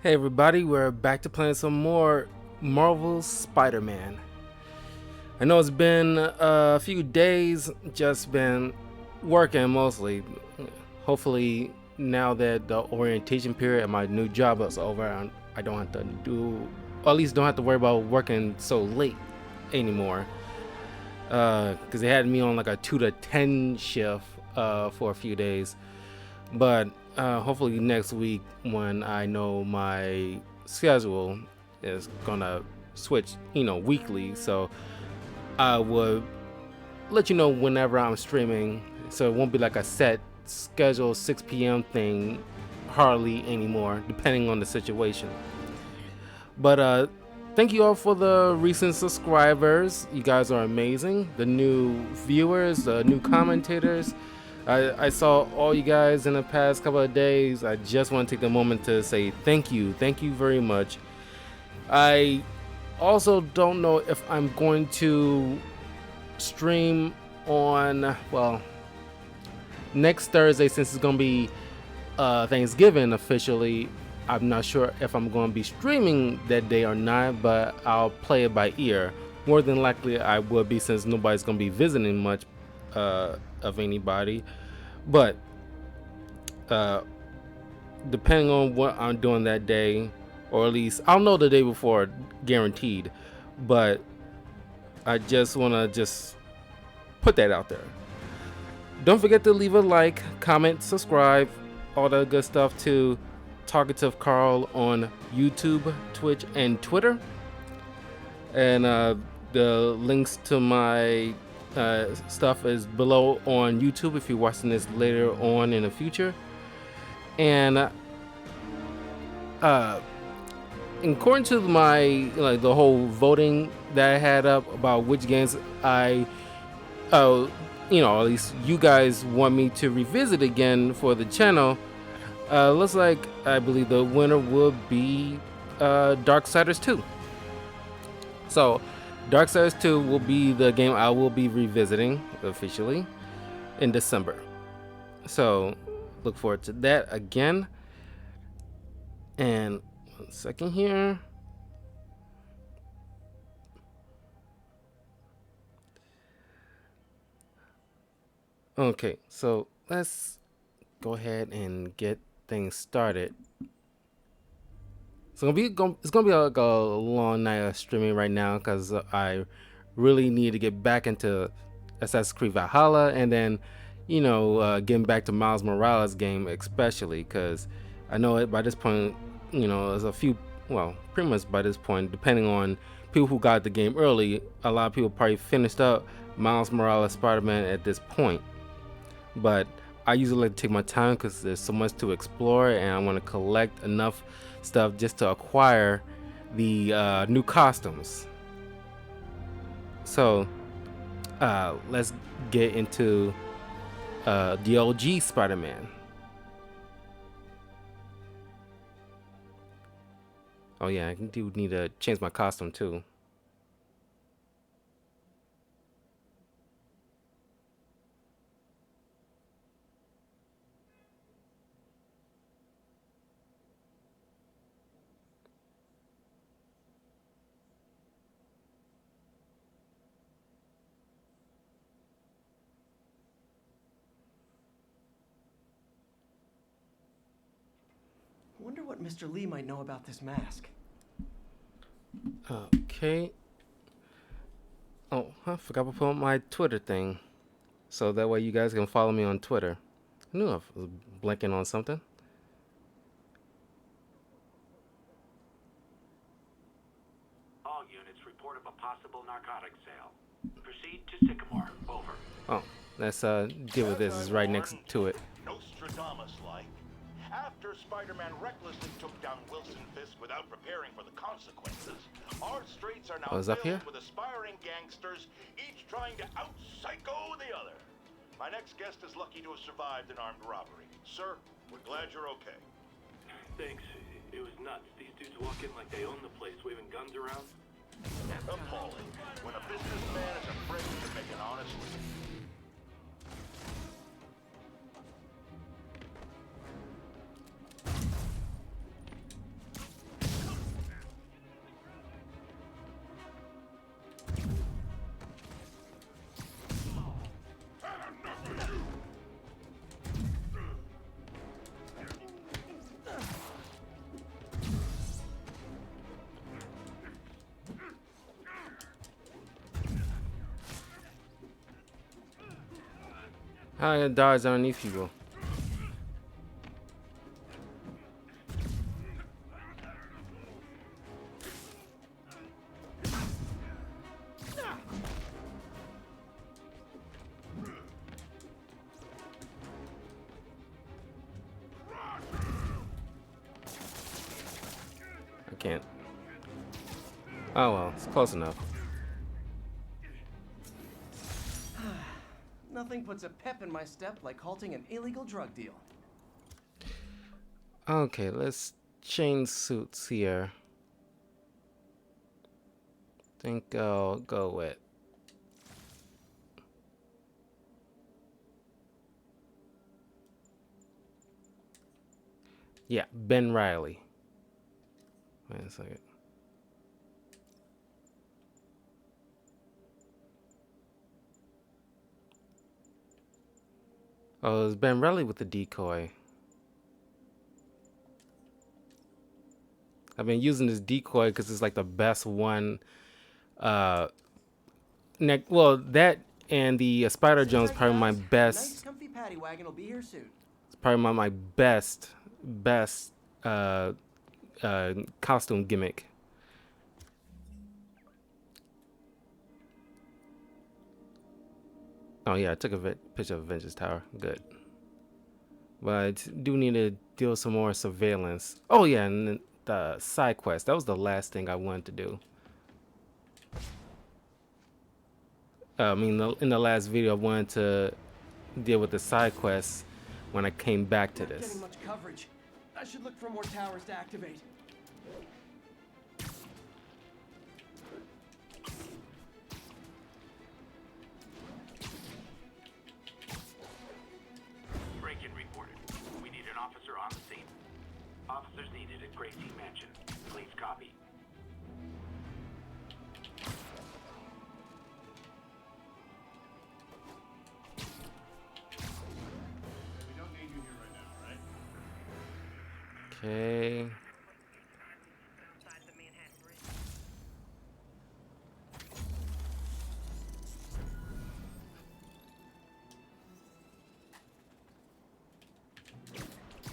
Hey everybody, we're back to playing some more Marvel's Spider-Man. I know it's been a few days, just been working mostly. Hopefully now that the orientation period at my new job is over, I don't have to do, or at least don't have to worry about working so late anymore. Because they had me on like a 2 to 10 shift for a few days. But hopefully next week, when I know my schedule is gonna switch, weekly, so I would let you know whenever I'm streaming. So it won't be like a set schedule 6 p.m. thing hardly anymore, depending on the situation. But thank you all for the recent subscribers. You guys are amazing. The new viewers, the new commentators. I saw all you guys in the past couple of days. I just want to take the moment to say thank you. Thank you very much. I also don't know if I'm going to stream on, well, next Thursday, since it's going to be Thanksgiving officially. I'm not sure if I'm going to be streaming that day or not, but I'll play it by ear. More than likely, I will be, since nobody's going to be visiting much of anybody. But depending on what I'm doing that day, or at least I'll know the day before, guaranteed. But I just want to just put that out there. Don't forget to leave a like, comment, subscribe, all that good stuff to Talkative Carl on YouTube, Twitch, and Twitter. And the links to my stuff is below on YouTube if you're watching this later on in the future. And according to my the whole voting that I had up about which games I at least you guys want me to revisit again for the channel, looks like I believe the winner will be Darksiders 2. So Darksiders 2 will be the game I will be revisiting officially in December. So look forward to that again. And 1 second here. Okay, so let's go ahead and get things started. So it's gonna be like a long night of streaming right now because I really need to get back into Assassin's Creed Valhalla, and then getting back to Miles Morales game, especially because I know it by this point, there's a few, well, pretty much by this point, depending on people who got the game early, a lot of people probably finished up Miles Morales Spider-Man at this point. But I usually like to take my time because there's so much to explore, and I want to collect enough stuff just to acquire the new costumes. So let's get into the OG Spider-Man. Oh yeah, I do need to change my costume too. I wonder what Mr. Lee might know about this mask. Okay. Oh, I forgot to put up my Twitter thing, so that way you guys can follow me on Twitter. I knew I was blanking on something. All units report of a possible narcotics sale. Proceed to Sycamore. Over. Oh, let's deal with this. It's right next to it. Nostradamus-like. After Spider-Man recklessly took down Wilson Fisk without preparing for the consequences, our streets are now Up here? filled with aspiring gangsters, each trying to out-psycho the other. My next guest is lucky to have survived an armed robbery. Sir, we're glad you're okay. Thanks. It was nuts. These dudes walk in like they own the place, waving guns around. Appalling. When a businessman is afraid to make an honest living. How I dodge underneath people? I can't. Oh well, it's close enough. Nothing puts a pep in my step like halting an illegal drug deal. Okay, let's change suits here. Think I'll go with. Yeah, Ben Riley. Wait a second. Oh, it's Ben Riley with the decoy. I've been using this decoy because it's like the best one. Well, that and the Spider Jones probably my Nice, best. comfy paddy wagon will be here soon. It's probably my best costume gimmick. Oh yeah, I took a picture of Avengers Tower. Good. But I do need to deal some more surveillance. Oh yeah, and then the side quest. That was the last thing I wanted to do. I mean, in the last video, I wanted to deal with the side quests when I came back to Not this. getting much coverage. I should look for more towers to activate. Break-in reported. We need an officer on the scene. Officers needed at Gracie Mansion. Please copy. Okay.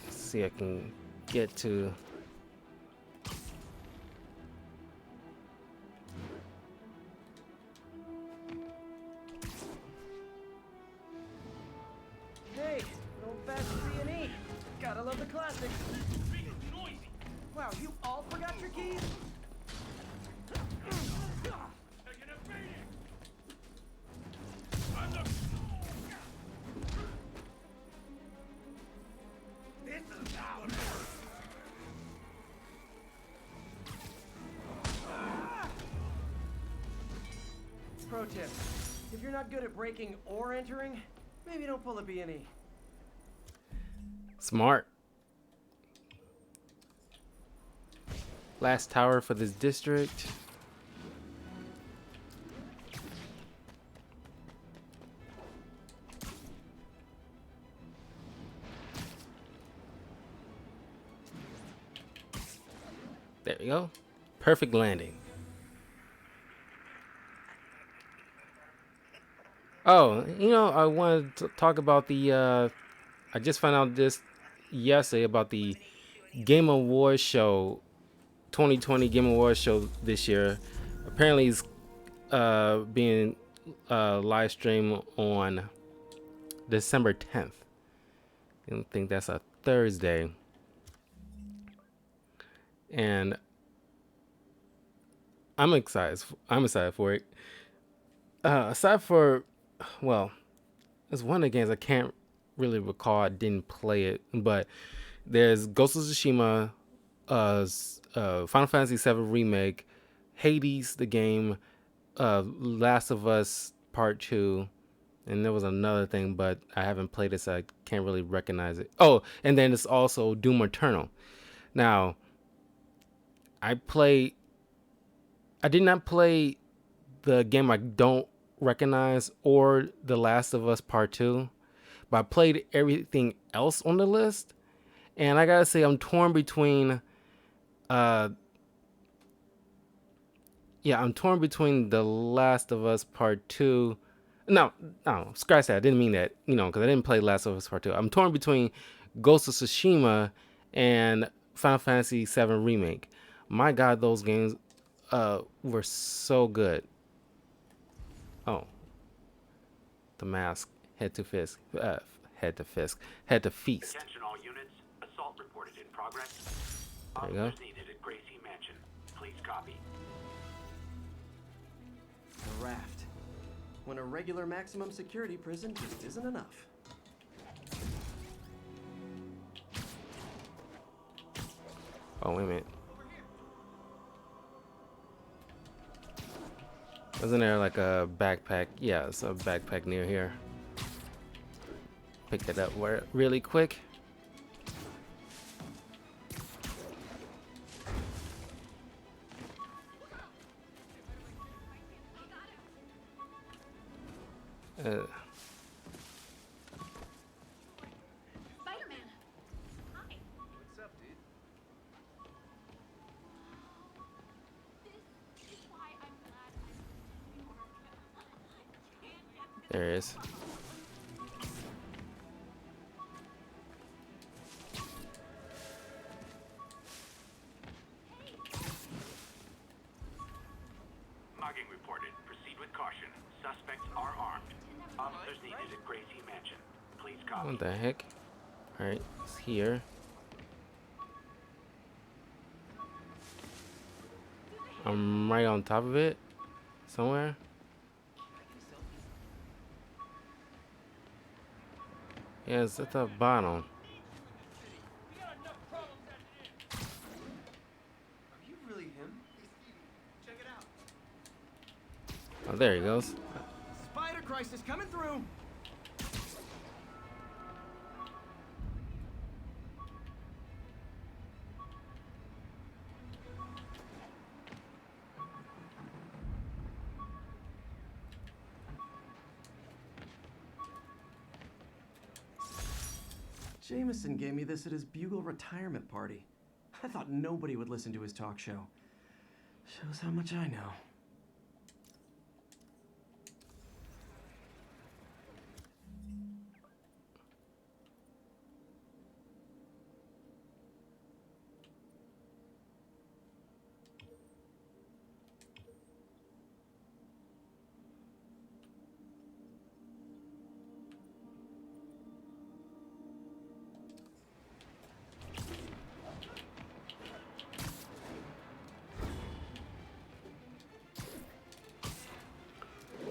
Let's see, I can get to. Hey, no fast C&E. Gotta love the classics. Wow, you all forgot your keys? Pro tip, if you're not good at breaking or entering, maybe don't pull a B&E. Smart. Last tower for this district. There you go. Perfect landing. Oh, you know, I wanted to talk about the I just found out this yesterday about the Game Awards show, 2020 Game Awards show this year. Apparently, it's being live streamed on December 10th. I don't think that's a Thursday. And I'm excited. I'm excited for it. Aside for, well, there's one of the games I can't really recall. I didn't play it, but there's Ghost of Tsushima, Final Fantasy VII Remake, Hades the game, Last of Us Part 2, and there was another thing, but I haven't played it, so I can't really recognize it. Oh, and then it's also Doom Eternal. Now, I did not play the game I don't recognize or The Last of Us Part 2, but I played everything else on the list, and I gotta say I'm torn between I'm torn between The Last of Us Part 2, No, no, scratch that. I didn't mean that. You know, because I didn't play Last of Us Part 2. I'm torn between Ghost of Tsushima and Final Fantasy VII Remake. My God, those games were so good. Oh, the mask. Head to fist. Head to fist. Head to feast. Attention all units. Assault reported in progress. There you go. Officers needed at Gracie Mansion. Please copy. The raft. When a regular maximum security prison just isn't enough. Oh, wait a minute. Wasn't there like a backpack? Yeah, it's a backpack near here. Pick it up really quick. Spider-Man. Hi. What's up, dude? This is why I'm glad I'm in New York. I can't get There it is. Mugging reported. Proceed with caution. Suspects are armed. Officers needed at Gracie Mansion. Please copy. What the heck? Alright, it's here. I'm right on top of it. Somewhere. Yeah, it's at the bottom. Are you really him? Check it out. Oh, there he goes. Spider Crisis coming through. Jameson gave me this at his Bugle retirement party. I thought nobody would listen to his talk show. Shows how much I know.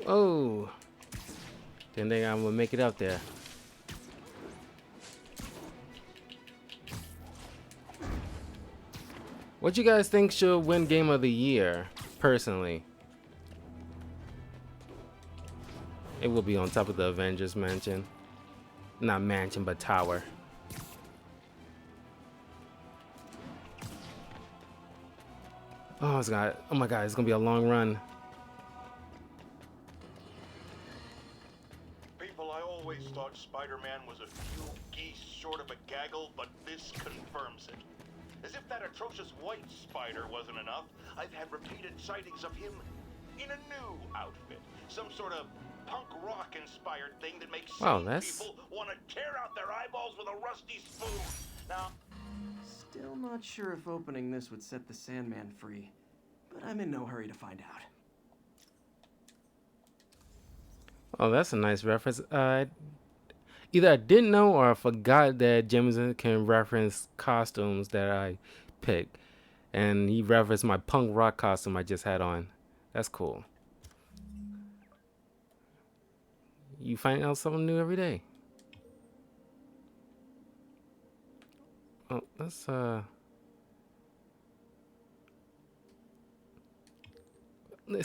Oh, didn't think I'm gonna make it up there. What you guys think should win Game of the Year, personally? It will be on top of the Avengers Mansion. Not mansion, but tower. Oh, oh my god, it's gonna be a long run. People, I always thought Spider-Man was a few geese short of a gaggle, but this confirms it. As if that atrocious white spider wasn't enough, I've had repeated sightings of him in a new outfit. Some sort of punk rock inspired thing that makes Wow, sane that's- people want to tear out their eyeballs with a rusty spoon. Now, Still not sure if opening this would set the Sandman free, but I'm in no hurry to find out. Oh, that's a nice reference. Either I didn't know or I forgot that Jameson can reference costumes that I picked. And he referenced my punk rock costume I just had on. That's cool. You find out something new every day. Oh, that's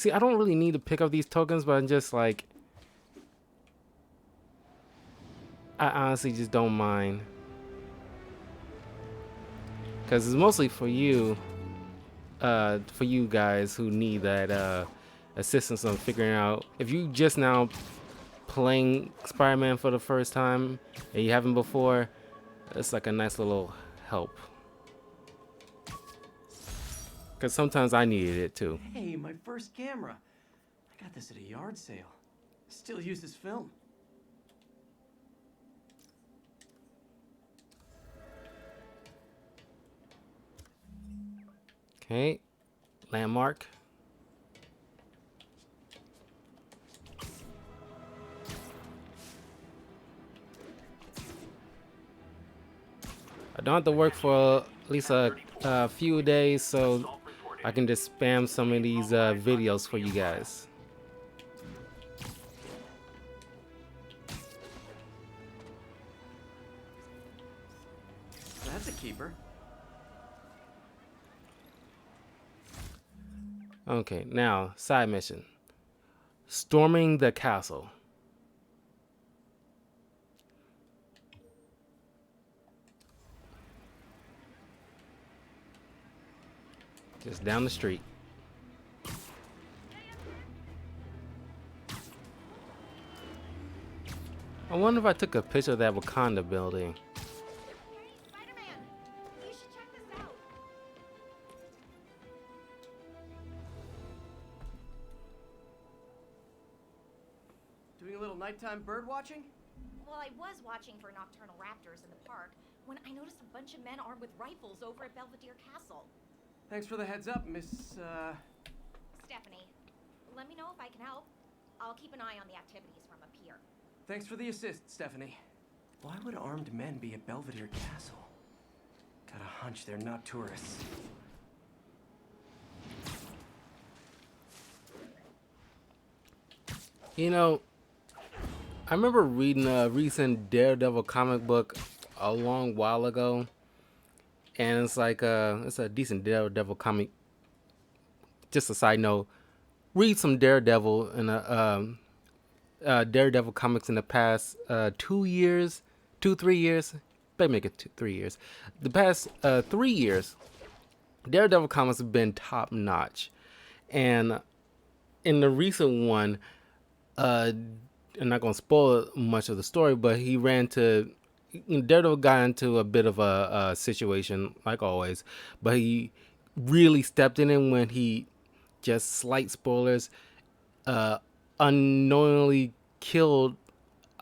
see, I don't really need to pick up these tokens, but I'm just like, I honestly just don't mind, because it's mostly for you guys who need that assistance on figuring out. If you just now playing Spider-Man for the first time and you haven't before, it's like a nice little help, because sometimes I needed it too. Hey, my first camera. I got this at a yard sale. Still uses film. Okay, landmark. I don't have to work for at least a few days, so Assault reported. I can just spam some of these videos for you guys. That's a keeper. Okay, now side mission: storming the castle. Just down the street. I wonder if I took a picture of that Wakanda building. Spider-Man, you should check this out. Doing a little nighttime bird watching? Well, I was watching for nocturnal raptors in the park when I noticed a bunch of men armed with rifles over at Belvedere Castle. Thanks for the heads up, Miss, Stephanie, let me know if I can help. I'll keep an eye on the activities from up here. Thanks for the assist, Stephanie. Why would armed men be at Belvedere Castle? Got a hunch they're not tourists. You know, I remember reading a recent Daredevil comic book a long while ago, and it's like it's a decent Daredevil comic. Just a side note: read some Daredevil and Daredevil comics in the past 2 years, 3 years. Better make it 3 years. The past 3 years, Daredevil comics have been top notch, and in the recent one, I'm not gonna spoil much of the story, but he ran to Daredevil got into a bit of a situation like always, but he really stepped in it when he, just slight spoilers, unknowingly killed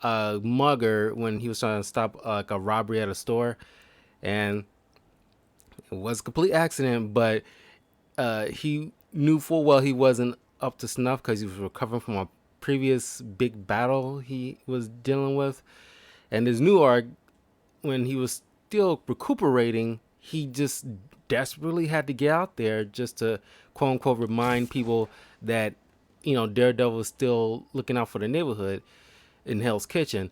a mugger when he was trying to stop like a robbery at a store, and it was a complete accident, but he knew full well he wasn't up to snuff because he was recovering from a previous big battle he was dealing with. And his new arc, when he was still recuperating, he just desperately had to get out there just to quote unquote remind people that, you know, Daredevil was still looking out for the neighborhood in Hell's Kitchen.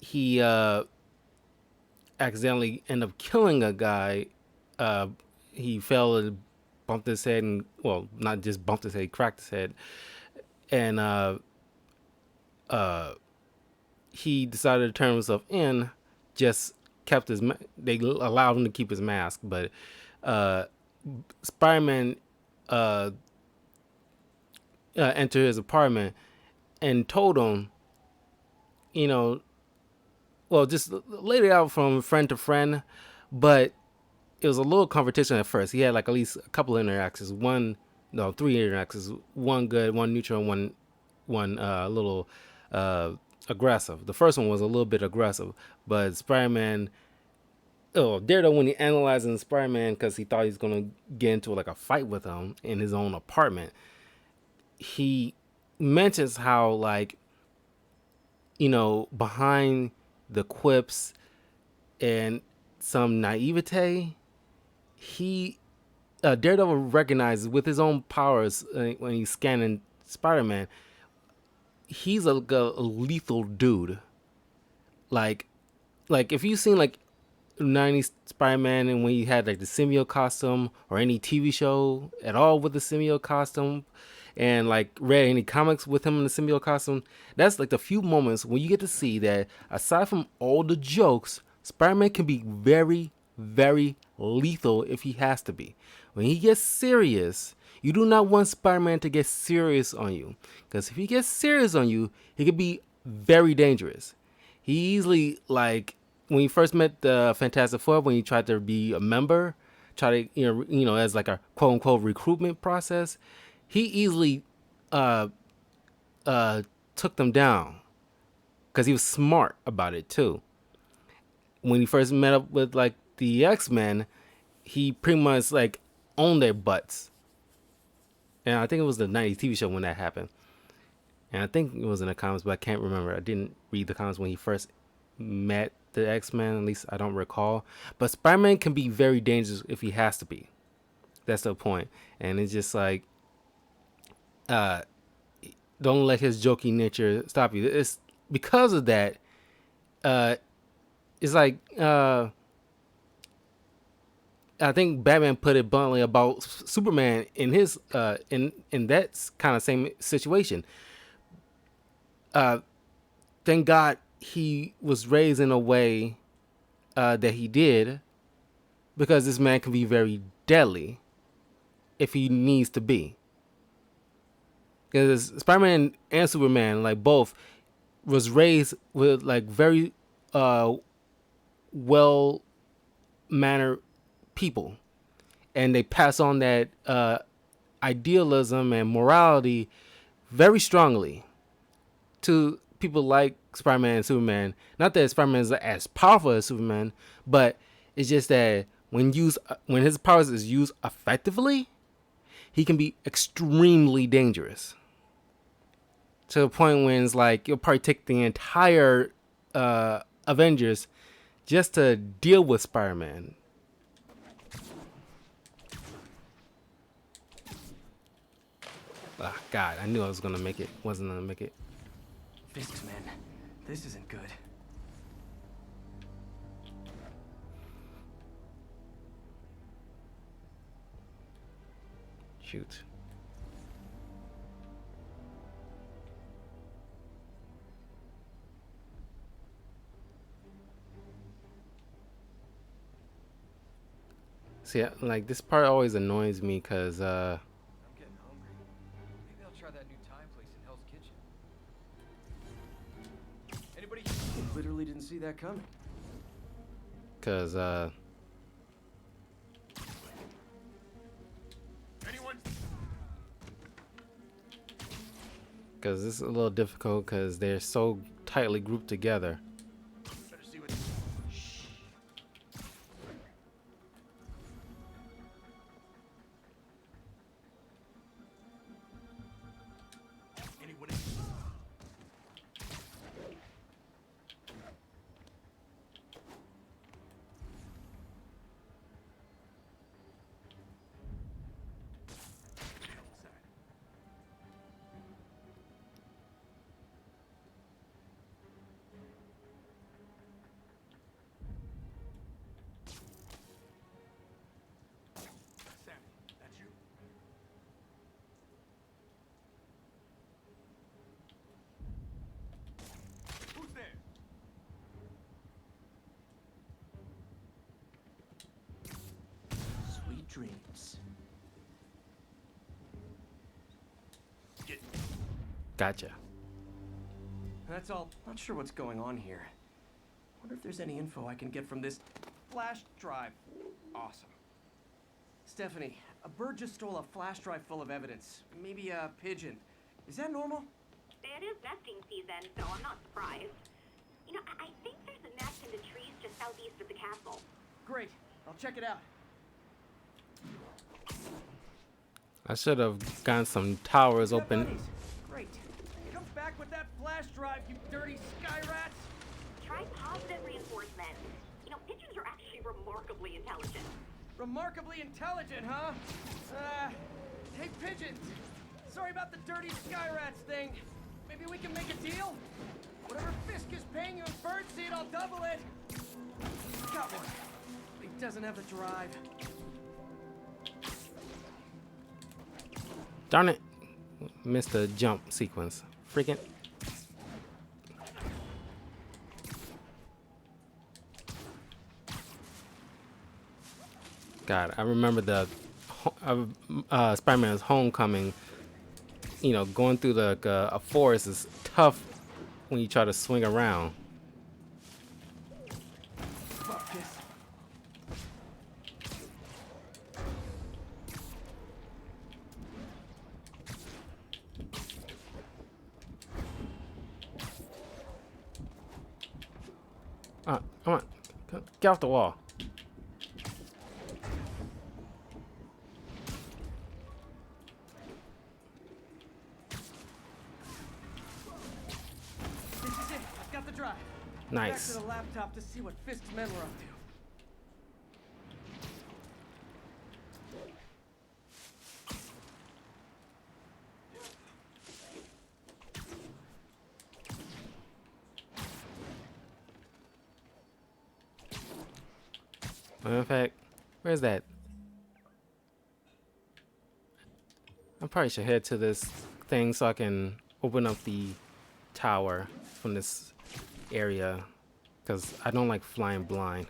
He accidentally ended up killing a guy. He fell and bumped his head, and well, not just bumped his head, he cracked his head, and he decided to turn himself in. Just kept his they allowed him to keep his mask, but Spider-Man entered his apartment and told him, you know, well, just laid it out from friend to friend, but it was a little competition at first. He had like at least a couple of interactions, three interactions, one good, one neutral, and one little aggressive. The first one was a little bit aggressive, but Daredevil, when he analyzing Spider-Man because he thought he was gonna get into like a fight with him in his own apartment, he mentions how, like, you know, behind the quips and some naivete, Daredevil recognizes with his own powers when he's scanning Spider-Man, he's a lethal dude. Like if you've seen like 90s Spider-Man and when he had like the symbiote costume, or any TV show at all with the symbiote costume, and like read any comics with him in the symbiote costume, that's like the few moments when you get to see that aside from all the jokes, Spider-Man can be very, very lethal if he has to be. When he gets serious, you do not want Spider-Man to get serious on you, because if he gets serious on you, he could be very dangerous. He easily, like when you first met the Fantastic Four, when he tried to be a member, try to you know as like a quote unquote recruitment process, he easily took them down because he was smart about it too. When he first met up with like the X-Men, he pretty much like owned their butts. And I think it was the 90s TV show when that happened. And I think it was in the comics, but I can't remember. I didn't read the comics when he first met the X-Men, at least I don't recall. But Spider-Man can be very dangerous if he has to be. That's the point. And it's just like, don't let his jokey nature stop you. It's because of that, it's like, I think Batman put it bluntly about Superman in his in that kind of same situation. Thank God he was raised in a way that he did, because this man can be very deadly if he needs to be. Because Spider-Man and Superman, like both, was raised with like very well mannered people, and they pass on that idealism and morality very strongly to people like Spider-Man and Superman. Not that Spider-Man is as powerful as Superman, but it's just that when his powers is used effectively, he can be extremely dangerous. To the point when it's like you'll probably take the entire Avengers just to deal with Spider-Man. Oh, God, I knew I was gonna make it. Wasn't gonna make it. Fisk's men. This isn't good. Shoot. See, like this part always annoys me because I'm getting hungry. Maybe I'll try that new Thai place in Hell's Kitchen. Anybody? Literally didn't see that coming. Because this is a little difficult because they're so tightly grouped together. Better see what. Shh. Anyone? Dreams. Gotcha. That's all. Not sure what's going on here. Wonder if there's any info I can get from this flash drive. Awesome. Stephanie, a bird just stole a flash drive full of evidence. Maybe a pigeon. Is that normal? It is nesting season, so I'm not surprised. You know, I think there's a nest in the trees just southeast of the castle. Great. I'll check it out. I should have gotten some towers Yeah, open. buddies. Great. Come back with that flash drive, you dirty sky rats. Try positive reinforcement. You know, pigeons are actually remarkably intelligent. Remarkably intelligent, huh? Hey, pigeons. Sorry about the dirty sky rats thing. Maybe we can make a deal? Whatever Fisk is paying you in birdseed, I'll double it. Got one. He doesn't have the drive. Darn it. Missed the jump sequence. Freaking. God, I remember the Spider-Man's Homecoming. You know, going through the a forest is tough when you try to swing around. Fuck this. Come on. Get off the wall. This is it. I've got the drive. Nice. Back to the laptop to see what Fisk's men were up to. In fact, where's that? I probably should head to this thing so I can open up the tower from this area, because I don't like flying blind.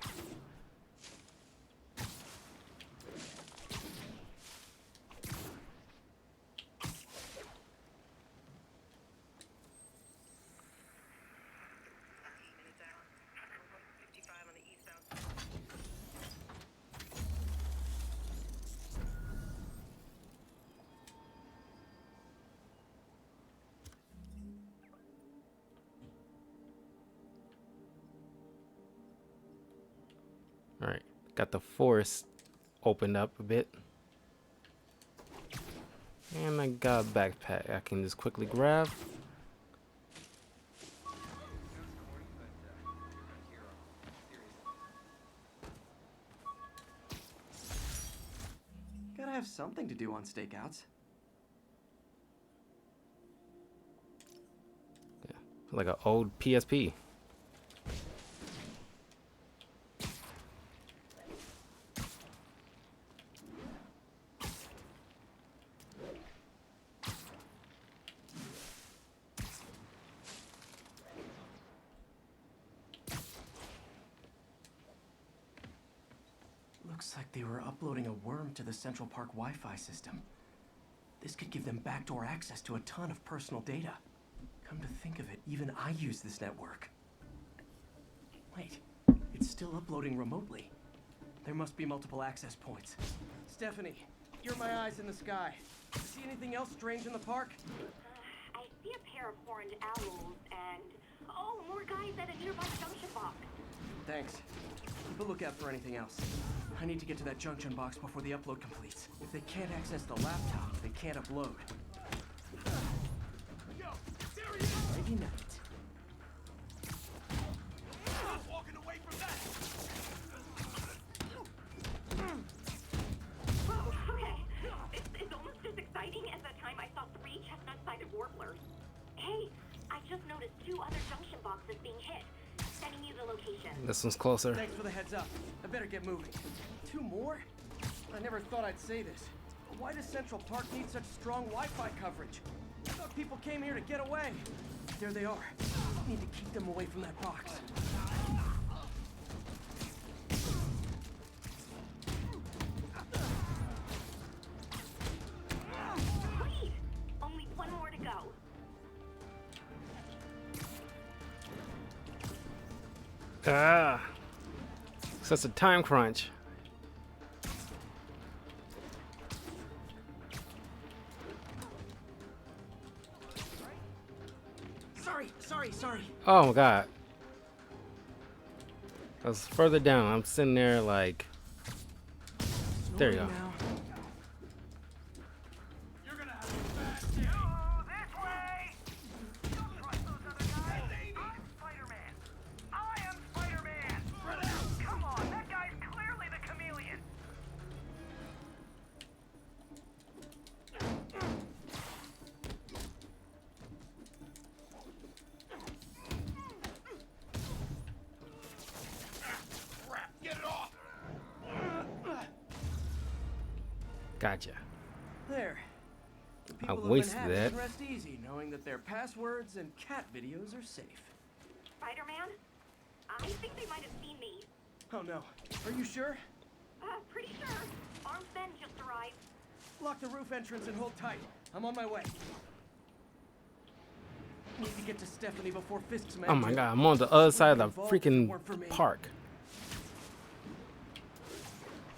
Alright, got the forest opened up a bit. And I got a backpack I can just quickly grab. Gotta have something to do on stakeouts. Like an old PSP. Looks like they were uploading a worm to the Central Park Wi-Fi system. This could give them backdoor access to a ton of personal data. Come to think of it, even I use this network. Wait, it's still uploading remotely. There must be multiple access points. Stephanie, you're my eyes in the sky. See anything else strange in the park? I see a pair of horned owls and... oh, more guys at a nearby junction box. Thanks. Keep a lookout for anything else. I need to get to that junction box before the upload completes. If they can't access the laptop, they can't upload. Maybe not. Stop walking away from that! Whoa, okay. It's almost as exciting as the time I saw 3 chestnut-sided warblers. Hey, I just noticed 2 other junction boxes being hit. Sending you the location. This one's closer. Thanks for the heads up. I better get moving. 2 more? I never thought I'd say this. Why does Central Park need such strong Wi-Fi coverage? I thought people came here to get away. There they are. Need to keep them away from that box. Sweet! Only 1 more to go. Ah, such a time crunch. Sorry. Oh my god. I was further down. I'm sitting there like, there you go. Now. You're gonna have to back this way! Don't trust those other guys. I'm Spider-Man. I am Spider-Man. Come on, that guy's clearly the chameleon. Get it off! Gotcha. There. The I people of wasted Manhattan that. can rest easy knowing that their passwords and cat videos are safe. Spider-Man? I think they might have seen me. Oh no. Are you sure? Pretty sure. Armed men just arrived. Lock the roof entrance and hold tight. I'm on my way. Need to get to Stephanie before Fisk's men Oh my do. god, I'm on the other side of the Involved if it freaking weren't for me. park.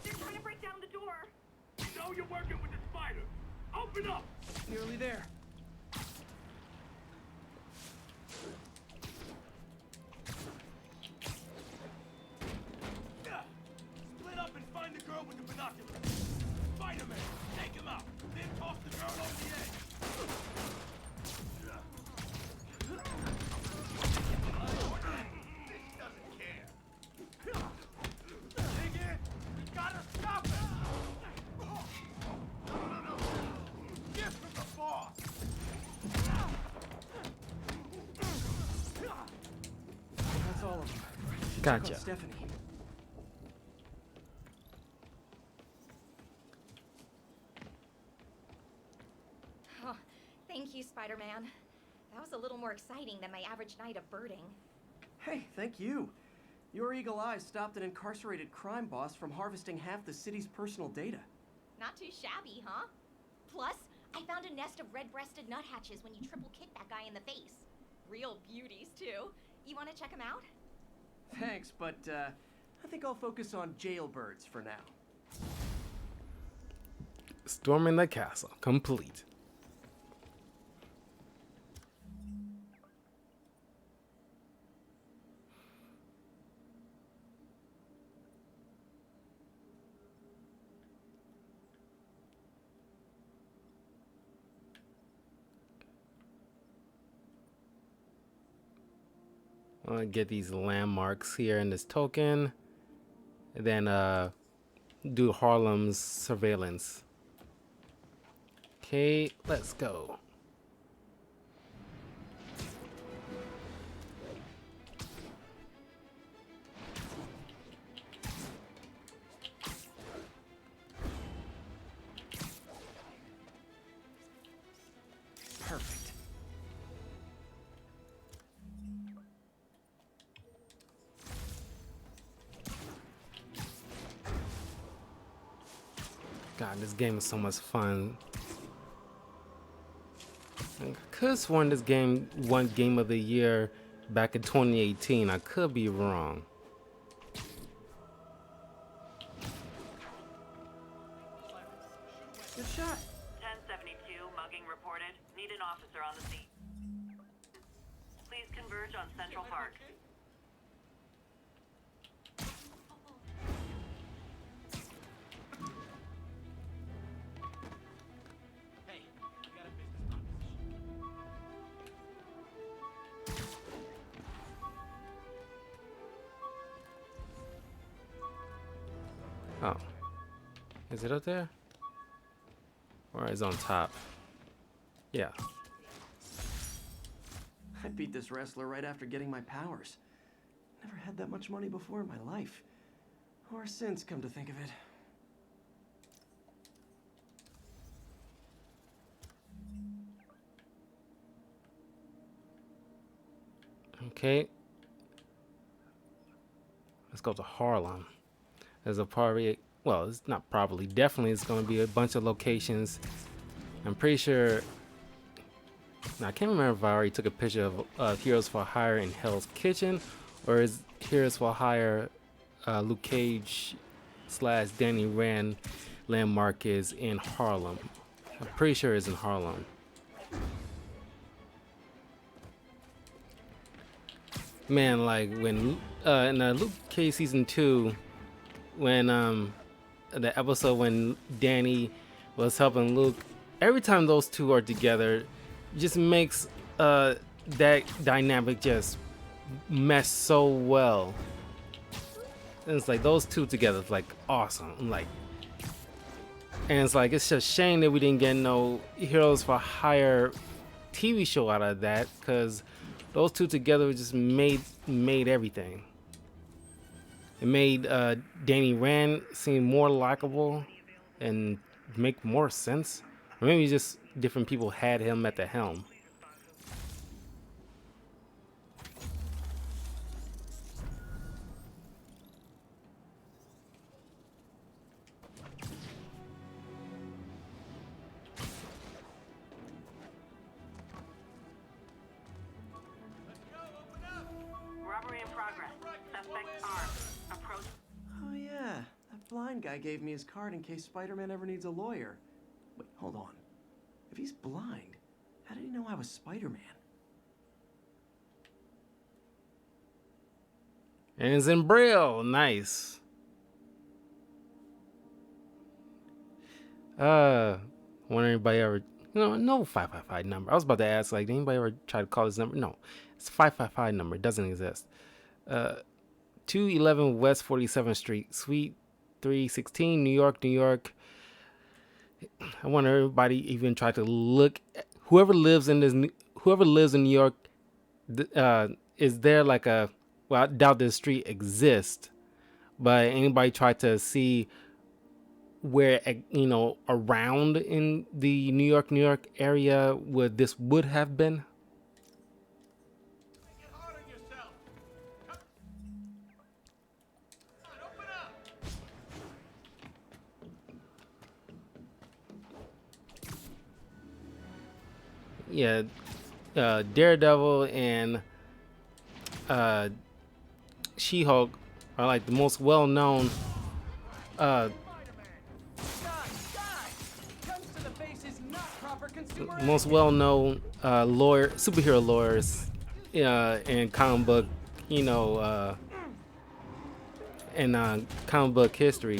They're trying to break down the door. You know you're working with the spider. Open up! Nearly there. find the girl with the binoculars. Spider-Man, take him out. Then toss the girl over the edge. This doesn't care. Dig in. We gotta stop it. No. Gift from the boss. That's all of them. Gotcha. Stephanie. Oh, thank you, Spider-Man. That was a little more exciting than my average night of birding. Hey, thank you. Your eagle eye stopped an incarcerated crime boss from harvesting half the city's personal data. Not too shabby, huh? Plus, I found a nest of red-breasted nuthatches when you triple kicked that guy in the face. Real beauties, too. You want to check them out? Thanks, but I think I'll focus on jailbirds for now. Storming the castle, complete. I'm gonna get these landmarks here in this token, and then do Harlem's surveillance. Okay, let's go. Perfect. God, this game is so much fun. I could have sworn this game won Game of the Year back in 2018. I could be wrong. Good shot. 1072, mugging reported. Need an officer on the scene. Please converge on Central Park. Hey, we got a business proposition. Oh, is it up there? Or is it on top? Yeah. I beat this wrestler right after getting my powers. Never had that much money before in my life. Or since, come to think of it. Okay. Let's go to Harlem. There's a probably, well, it's not probably, definitely it's going to be a bunch of locations. I'm pretty sure, now I can't remember if I already took a picture of Heroes for Hire in Hell's Kitchen, or is Heroes for Hire Luke Cage / Danny Rand landmark is in Harlem. I'm pretty sure it's in Harlem. Man, like when in Luke Cage season 2, when the episode when Danny was helping Luke, every time those two are together, just makes that dynamic just mesh so well. And it's like those two together is like awesome. Like, and it's like it's just shame that we didn't get no Heroes for Hire TV show out of that, because those two together just made everything. It made Danny Rand seem more likable and make more sense. Or maybe just different people had him at the helm. Robbery in progress. Suspect armed. Approach. Oh yeah, that blind guy gave me his card in case Spider-Man ever needs a lawyer. Wait, hold on. If he's blind, how did he know I was Spider-Man? And it's in Braille. Nice. Wonder anybody ever, no 555 number. I was about to ask, like, did anybody ever try to call this number? No, it's 555 number. It doesn't exist. 211 West 47th Street, Suite 316, New York, New York. I wonder everybody even tried to look. Whoever lives in New York, is there like a? Well, I doubt this street exists, but anybody tried to see where around in the New York area where this would have been? Make it hard on yourself. Come on, open up. Yeah, Daredevil and She-Hulk are like the most well-known. Spider-Man. Guys, guns to the face is not proper consumer. Most well-known superhero lawyers in comic book, in comic book history.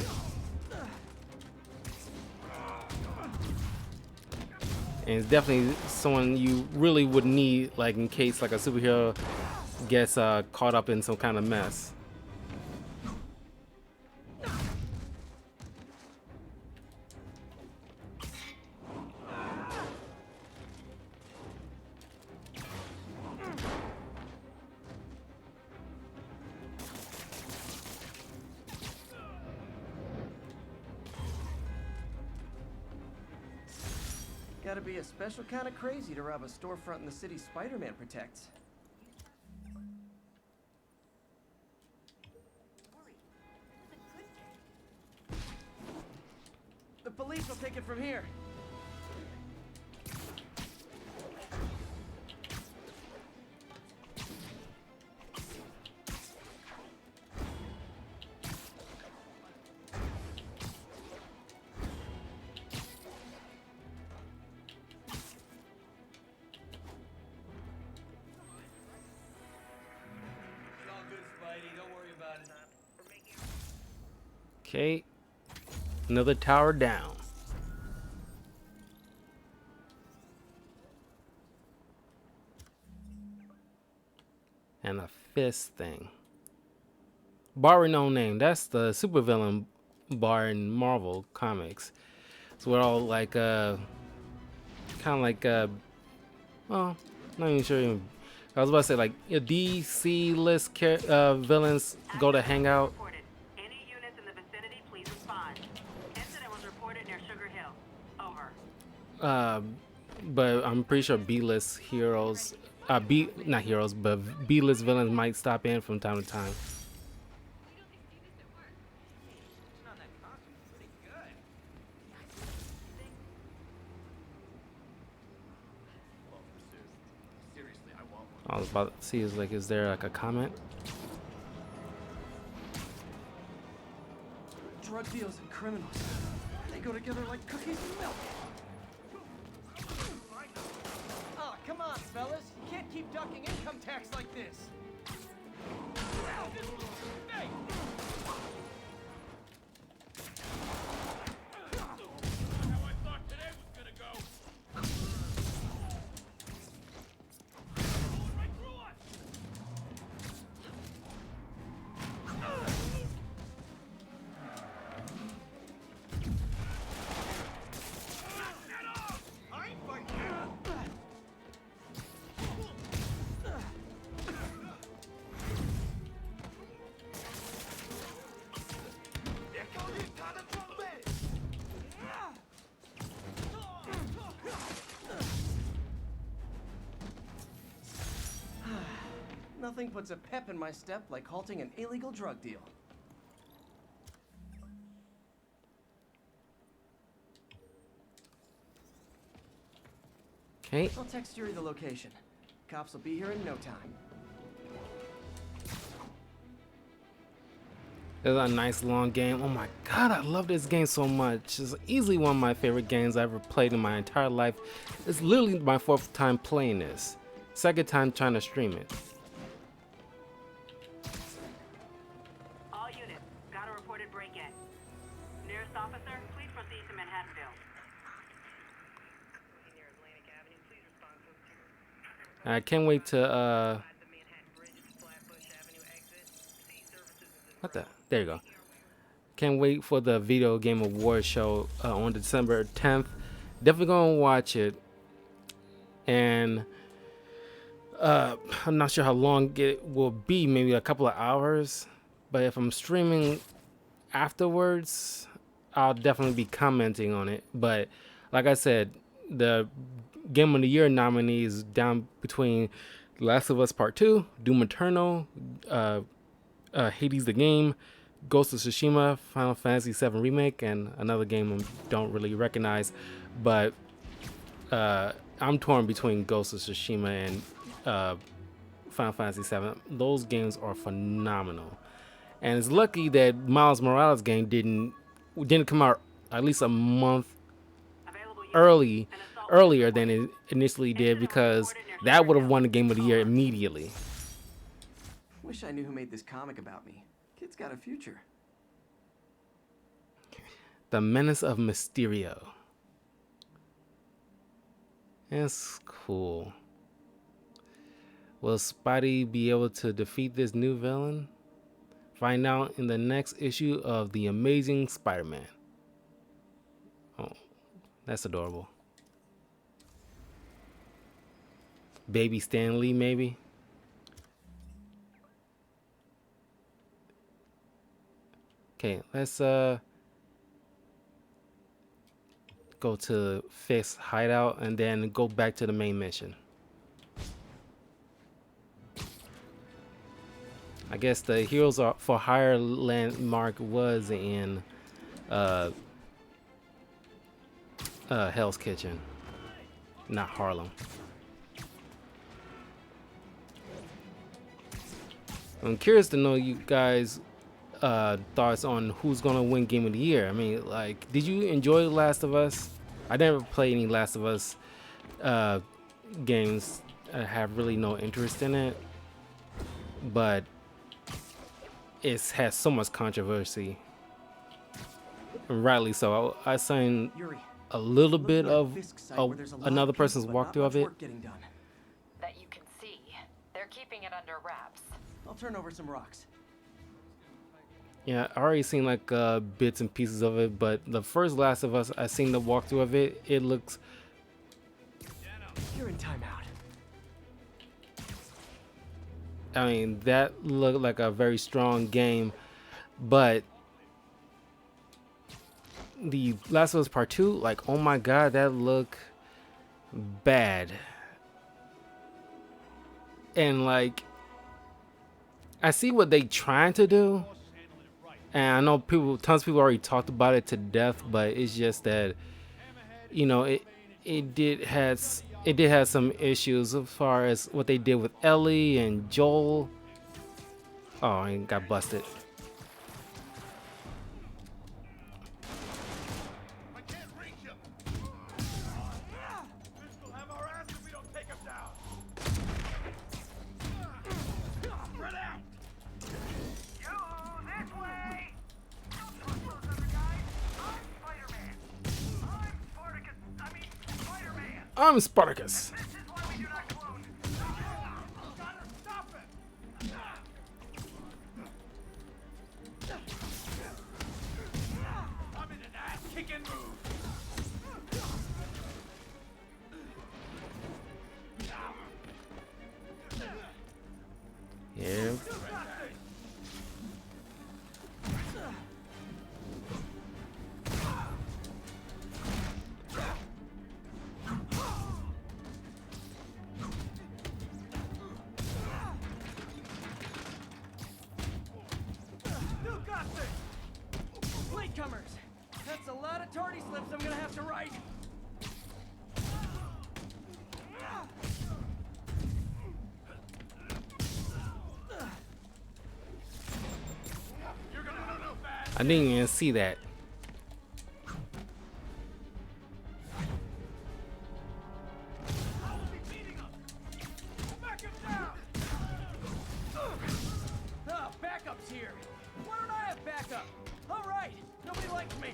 And it's definitely someone you really would need, like, in case like a superhero gets caught up in some kind of mess. Gotta be a special kind of crazy to rob a storefront in the city Spider-Man protects. The police will take it from here. Okay, another tower down. And a fist thing. Bar with no name. That's the supervillain bar in Marvel Comics. So we're all like, kind of like, well, not even sure. I was about to say, like, DC list villains go to hang out. Any units in the vicinity, please respond. Incident was reported near Sugar Hill. Over. But I'm pretty sure B-list heroes, not heroes, but B-list villains might stop in from time to time. I was about to see, is there like a comment? Drug deals and criminals. They go together like cookies and milk. Oh, come on, fellas. You can't keep ducking income tax like this. Hey! How I thought today was gonna go. Right through us. I ain't fighting. Nothing puts a pep in my step like halting an illegal drug deal. Okay. I'll text Yuri the location. Cops will be here in no time. It's a nice long game. Oh my god, I love this game so much. It's easily one of my favorite games I ever played in my entire life. It's literally my 4th time playing this. 2nd time trying to stream it. All units, got a reported break-in. Nearest Yes, officer. Please proceed to Manhattanville. I can't wait to what the? There you go. Can't wait for the Video Game Awards show on December 10th. Definitely gonna watch it. And I'm not sure how long it will be, maybe a couple of hours. But if I'm streaming afterwards, I'll definitely be commenting on it. But like I said, the Game of the Year nominees down between Last of Us Part 2, Doom Eternal, Hades the Game, Ghost of Tsushima, Final Fantasy VII Remake, and another game I don't really recognize. But I'm torn between Ghost of Tsushima and Final Fantasy VII. Those games are phenomenal. And it's lucky that Miles Morales game didn't come out at least a month earlier than it initially did, because that would have won the Game of the Year immediately. Wish I knew who made this comic about me. Kid's got a future. The Menace of Mysterio. That's cool. Will Spidey be able to defeat this new villain? Find out in the next issue of The Amazing Spider-Man. Oh, that's adorable. Baby Stan Lee, maybe? Okay, let's go to Fisk's hideout and then go back to the main mission. I guess the Heroes for Hire landmark was in Hell's Kitchen, not Harlem. I'm curious to know you guys' thoughts on who's gonna win Game of the Year. I mean, like, did you enjoy Last of Us? I never played any Last of Us games. I have really no interest in it, but it has so much controversy, and rightly so. I seen a little bit of another person's walkthrough of it. That you can see. They're keeping it under wraps. I'll turn over some rocks. Yeah, I already seen like bits and pieces of it, but the first Last of Us, I seen the walkthrough of it. It looks. You're in timeout. I mean, that looked like a very strong game, but the Last of Us Part 2, like, oh my god, that looked bad. And like, I see what they trying to do, and I know tons of people already talked about it to death, but it's just that, you know, it did have some issues as far as what they did with Ellie and Joel. Oh, and got busted. I can't reach him. This will have our ass if we don't take him down. Spread out. Yo, this way! Don't talk to those other guys. I'm Spider-Man. I'm Spartacus. I mean, Spider-Man. I'm Spartacus. This is why we do not clone. Gotta stop it. I'm in an ass-kicking move. Yeah. You got this! Latecomers! That's a lot of tardy slips I'm gonna have to write. You're gonna know fast. I didn't even see that. I'll be beating him. Back him down. Ah, backup's here. Why don't I have backup? All right, nobody likes me.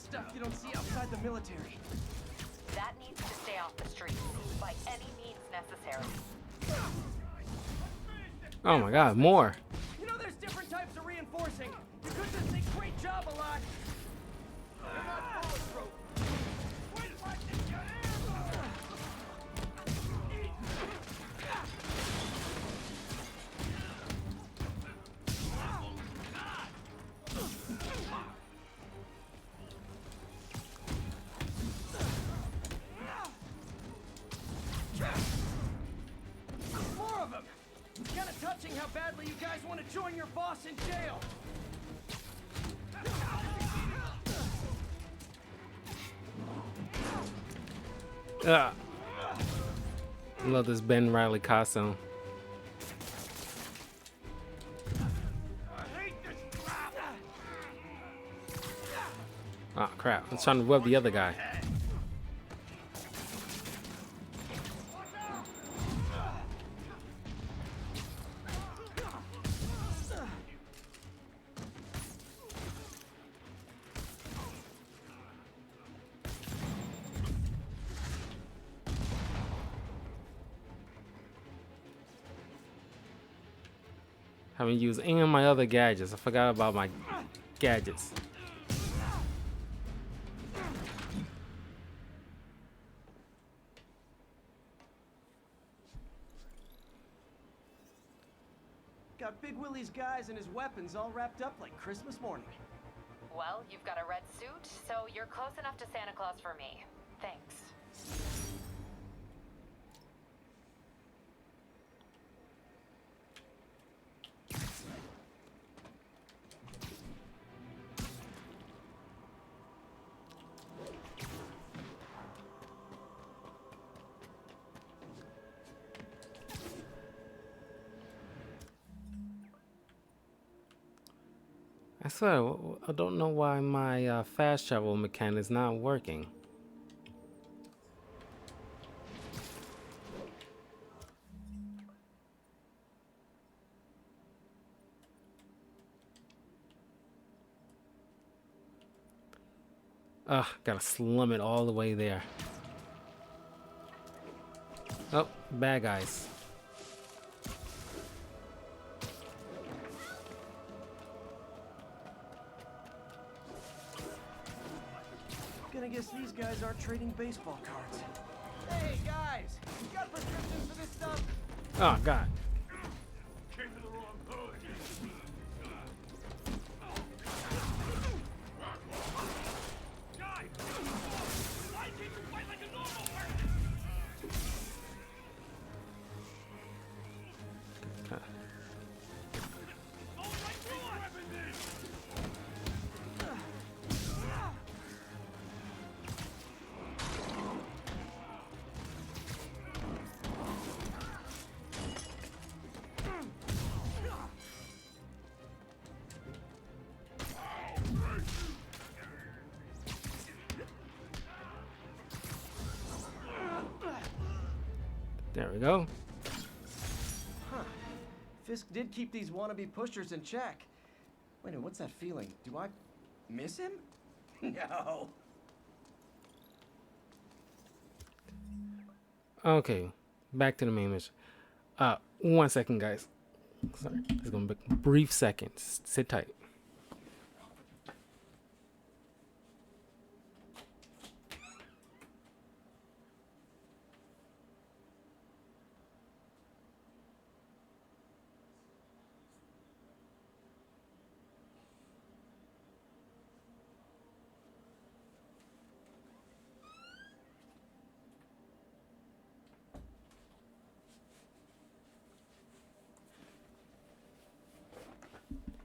stuff you don't see outside the military. That needs to stay off the streets by any means necessary. Oh my god, more. You know there's different types of reinforcing. You could just say great job a lot. They're not bulletproof. More of them. It's kind of touching how badly you guys want to join your boss in jail. I love this Ben Riley costume. Oh crap, I'm trying to web the other guy. Haven't used any of my other gadgets. I forgot about my gadgets. Got Big Willie's guys and his weapons all wrapped up like Christmas morning. Well, you've got a red suit, so you're close enough to Santa Claus for me. Thanks. I swear, I don't know why my fast travel mechanic is not working. Ugh, gotta slim it all the way there. Oh, bad guys. Gonna guess these guys aren't trading baseball cards. Hey guys, you got prescriptions for this stuff? Oh god. There we go. Huh. Fisk did keep these wannabe pushers in check. Wait a minute, what's that feeling? Do I miss him? No. Okay, back to the main mission. 1 second, guys. Sorry, it's gonna be a brief second. Sit tight.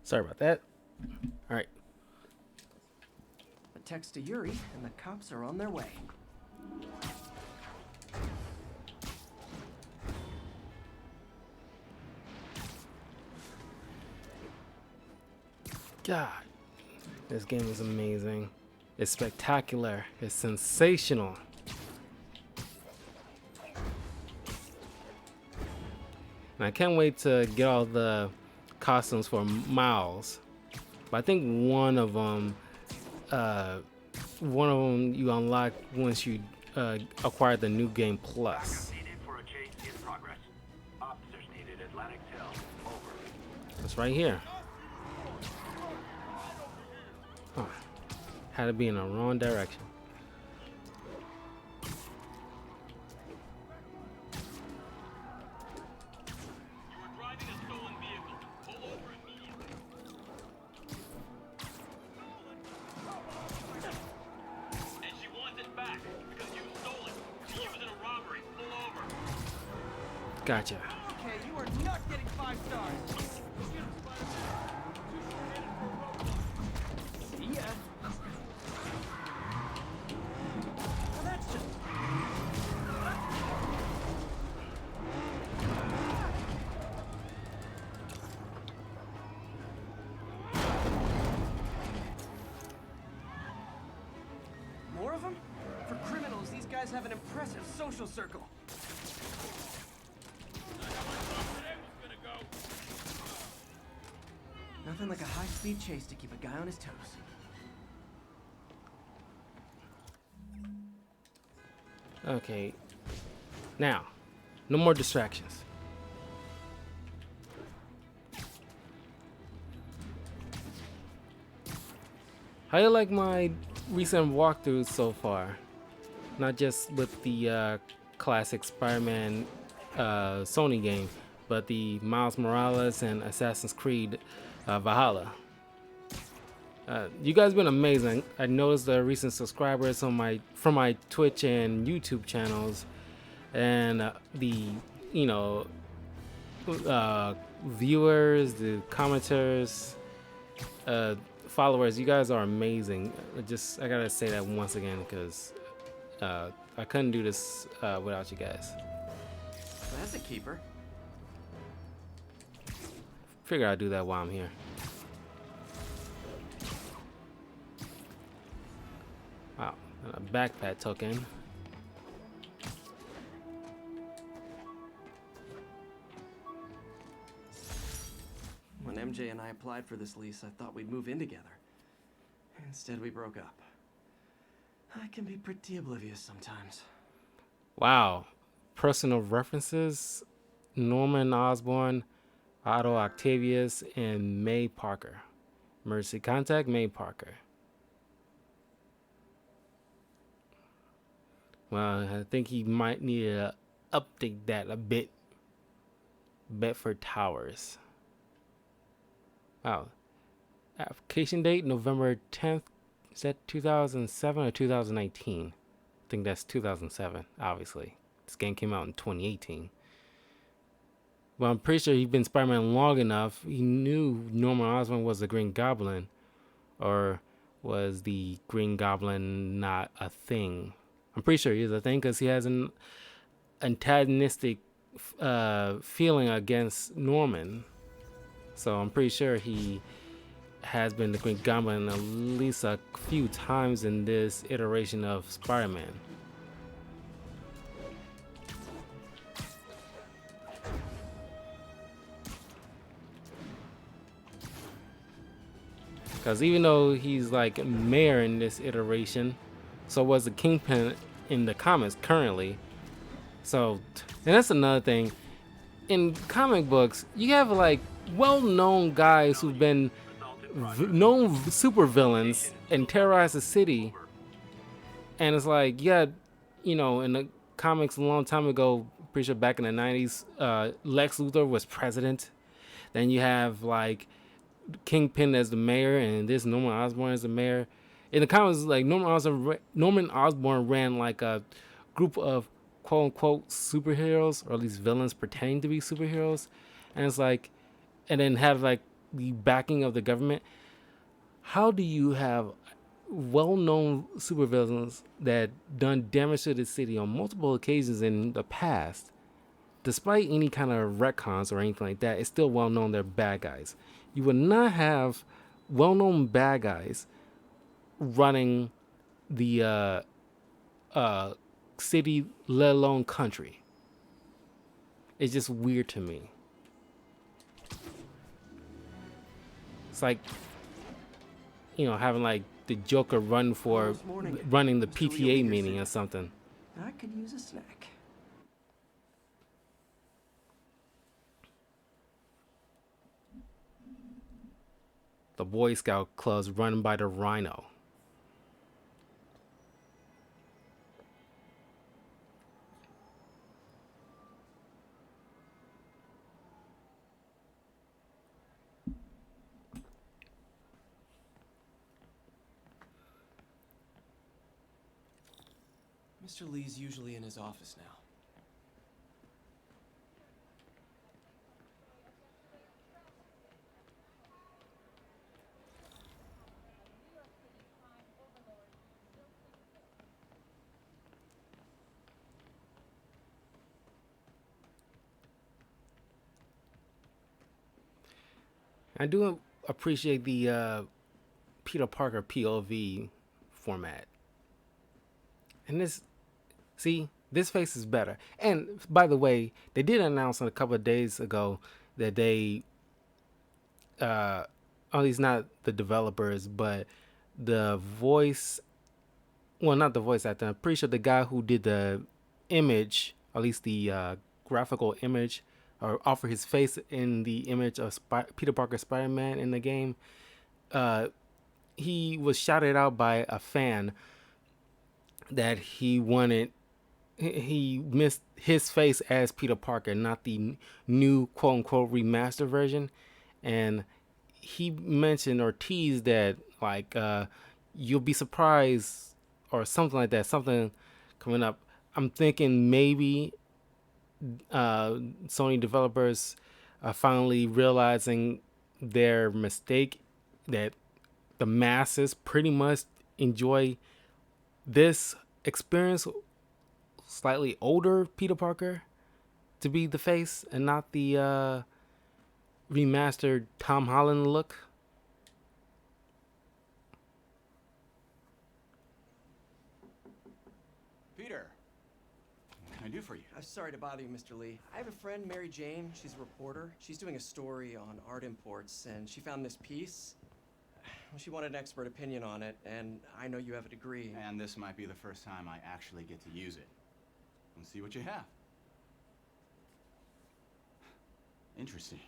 Sorry about that. All right. A text to Yuri, and the cops are on their way. God, this game is amazing. It's spectacular. It's sensational. And I can't wait to get all the costumes for Miles. But I think one of them one of them you unlock once you acquire the New Game Plus. Needed for a chase in progress. Officers needed Atlantic Hill. Over. It's right here. Oh, had to be in the wrong direction. You were driving a stolen vehicle. Pull over immediately. And she wants it back because you stole it. She used it in a robbery. Pull over. Gotcha. Okay, you are not getting 5 stars. See ya. Now that's just... More of them? For criminals, these guys have an impressive social circle. Nothing like a high-speed chase to keep a guy on his toes. Okay. Now, no more distractions. How you like my recent walkthroughs so far? Not just with the classic Spider-Man Sony game, but the Miles Morales and Assassin's Creed Valhalla. You guys been amazing. I noticed the recent subscribers on from my Twitch and YouTube channels, and the viewers, the commenters, followers. You guys are amazing. I gotta say that once again because I couldn't do this without you guys. That's a keeper. Figure I'll do that while I'm here. Wow, and a backpack token. When MJ and I applied for this lease, I thought we'd move in together. Instead, we broke up. I can be pretty oblivious sometimes. Wow, personal references: Norman Osborn, Otto Octavius, and May Parker. Emergency contact: May Parker. Well, I think he might need to update that a bit. Bedford Towers. Wow. Application date November 10th. Is that 2007 or 2019? I think that's 2007, obviously. This game came out in 2018. Well, I'm pretty sure he's been Spider-Man long enough. He knew Norman Osborn was the Green Goblin. Or was the Green Goblin not a thing? I'm pretty sure he is a thing because he has an antagonistic feeling against Norman. So I'm pretty sure he has been the Green Goblin at least a few times in this iteration of Spider-Man. Because even though he's like mayor in this iteration, so was the Kingpin in the comics currently. So, and that's another thing. In comic books, you have like well-known guys who've been known supervillains and terrorized the city. And it's like, yeah, in the comics a long time ago, pretty sure back in the 90s, Lex Luthor was president. Then you have like Kingpin as the mayor, and this Norman Osborn as the mayor. In the comics, like Norman Osborn ran like a group of quote unquote superheroes, or at least villains pretending to be superheroes, and it's like, and then have like the backing of the government. How do you have well-known supervillains that done damage to the city on multiple occasions in the past, despite any kind of retcons or anything like that? It's still well known they're bad guys. You would not have well-known bad guys running the city, let alone country. It's just weird to me. It's like, having like the Joker run for Tomorrow's morning, running the Mr. Lee will be PTA here meeting soon. or something. I could use a snack. The Boy Scout club's run by the Rhino. Mr. Lee's usually in his office now. I do appreciate the Peter Parker POV format. And this face is better. And by the way, they did announce a couple of days ago that they, at least not the developers, but the voice, well, not the voice actor, I'm pretty sure the guy who did the image, at least the graphical image, or offer his face in the image of Peter Parker Spider-Man in the game, he was shouted out by a fan that he missed his face as Peter Parker, not the new quote-unquote remastered version. And he mentioned or teased that, like, you'll be surprised or something like that, something coming up. I'm thinking maybe Sony developers are finally realizing their mistake, that the masses pretty much enjoy this experience, slightly older Peter Parker to be the face and not the remastered Tom Holland look. Peter, what can I do for you? I'm sorry to bother you, Mr. Lee. I have a friend, Mary Jane. She's a reporter. She's doing a story on art imports, and she found this piece. Well, she wanted an expert opinion on it, and I know you have a degree. And this might be the first time I actually get to use it. Let's see what you have. Interesting.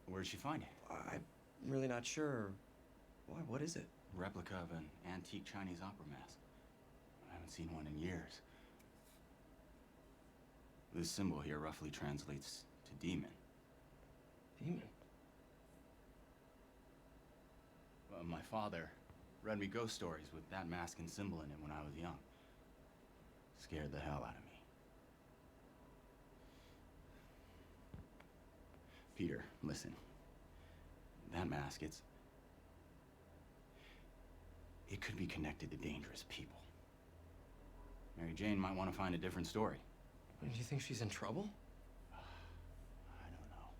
Where did she find it? I'm really not sure. Why, what is it? Replica of an antique Chinese opera mask. I haven't seen one in years. This symbol here roughly translates to demon. Demon? My father read me ghost stories with that mask and symbol in it when I was young. Scared the hell out of me. Peter, listen. That mask, it could be connected to dangerous people. Mary Jane might want to find a different story. Do you think she's in trouble? I don't know.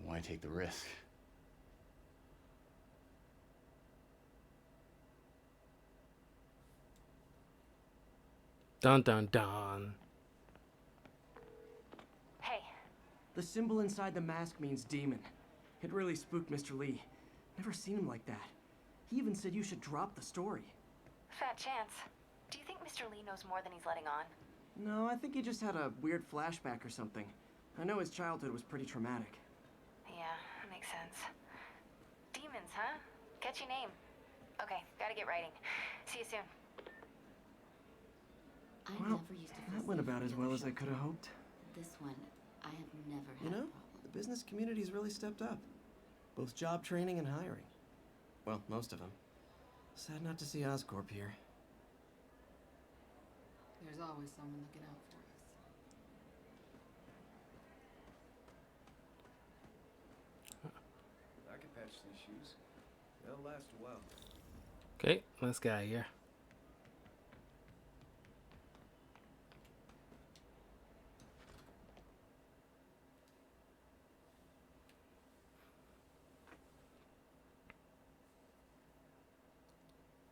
Why take the risk? Dun dun dun. Hey, The symbol inside the mask means demon. It really spooked Mr. Lee. Never seen him like that. He even said you should drop the story. fat chance. Do you think Mr. Lee knows more than he's letting on? No, I think he just had a weird flashback or something. I know his childhood was pretty traumatic. Yeah, that makes sense. Demons, huh? Catchy name. Okay, gotta get writing. See you soon. I Well, never used to feel that went safe about in as the well as I ocean. could have hoped. This one, I have never had You know, a problem. the business community's really stepped up. Both job training and hiring. Well, most of them. Sad not to see Oscorp here. There's always someone looking out for us. I can patch these shoes. They'll last a while. Okay, let's get out of here.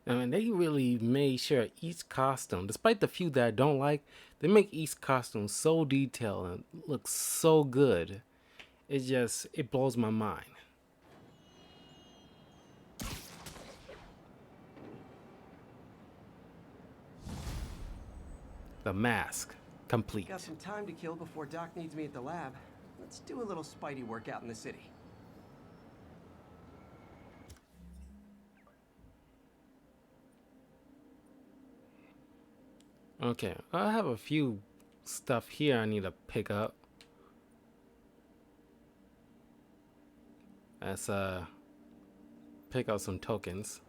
I mean, they really made sure each costume, despite the few that I don't like, they make each costume so detailed and looks so good. it blows my mind. The mask complete. Got some time to kill before Doc needs me at the lab. Let's do a little Spidey workout in the city. Okay, I have a few stuff here I need to pick up. Let's pick up some tokens.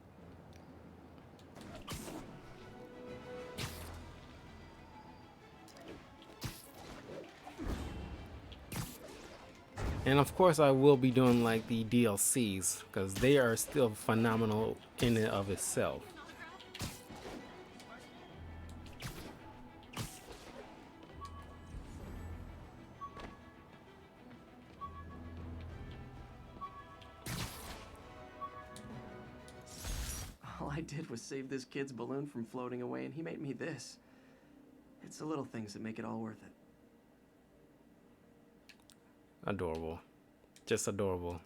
And of course I will be doing like the DLCs because they are still phenomenal in and of itself. All I did was save this kid's balloon from floating away, and he made me this. It's the little things that make it all worth it. Adorable. Just adorable.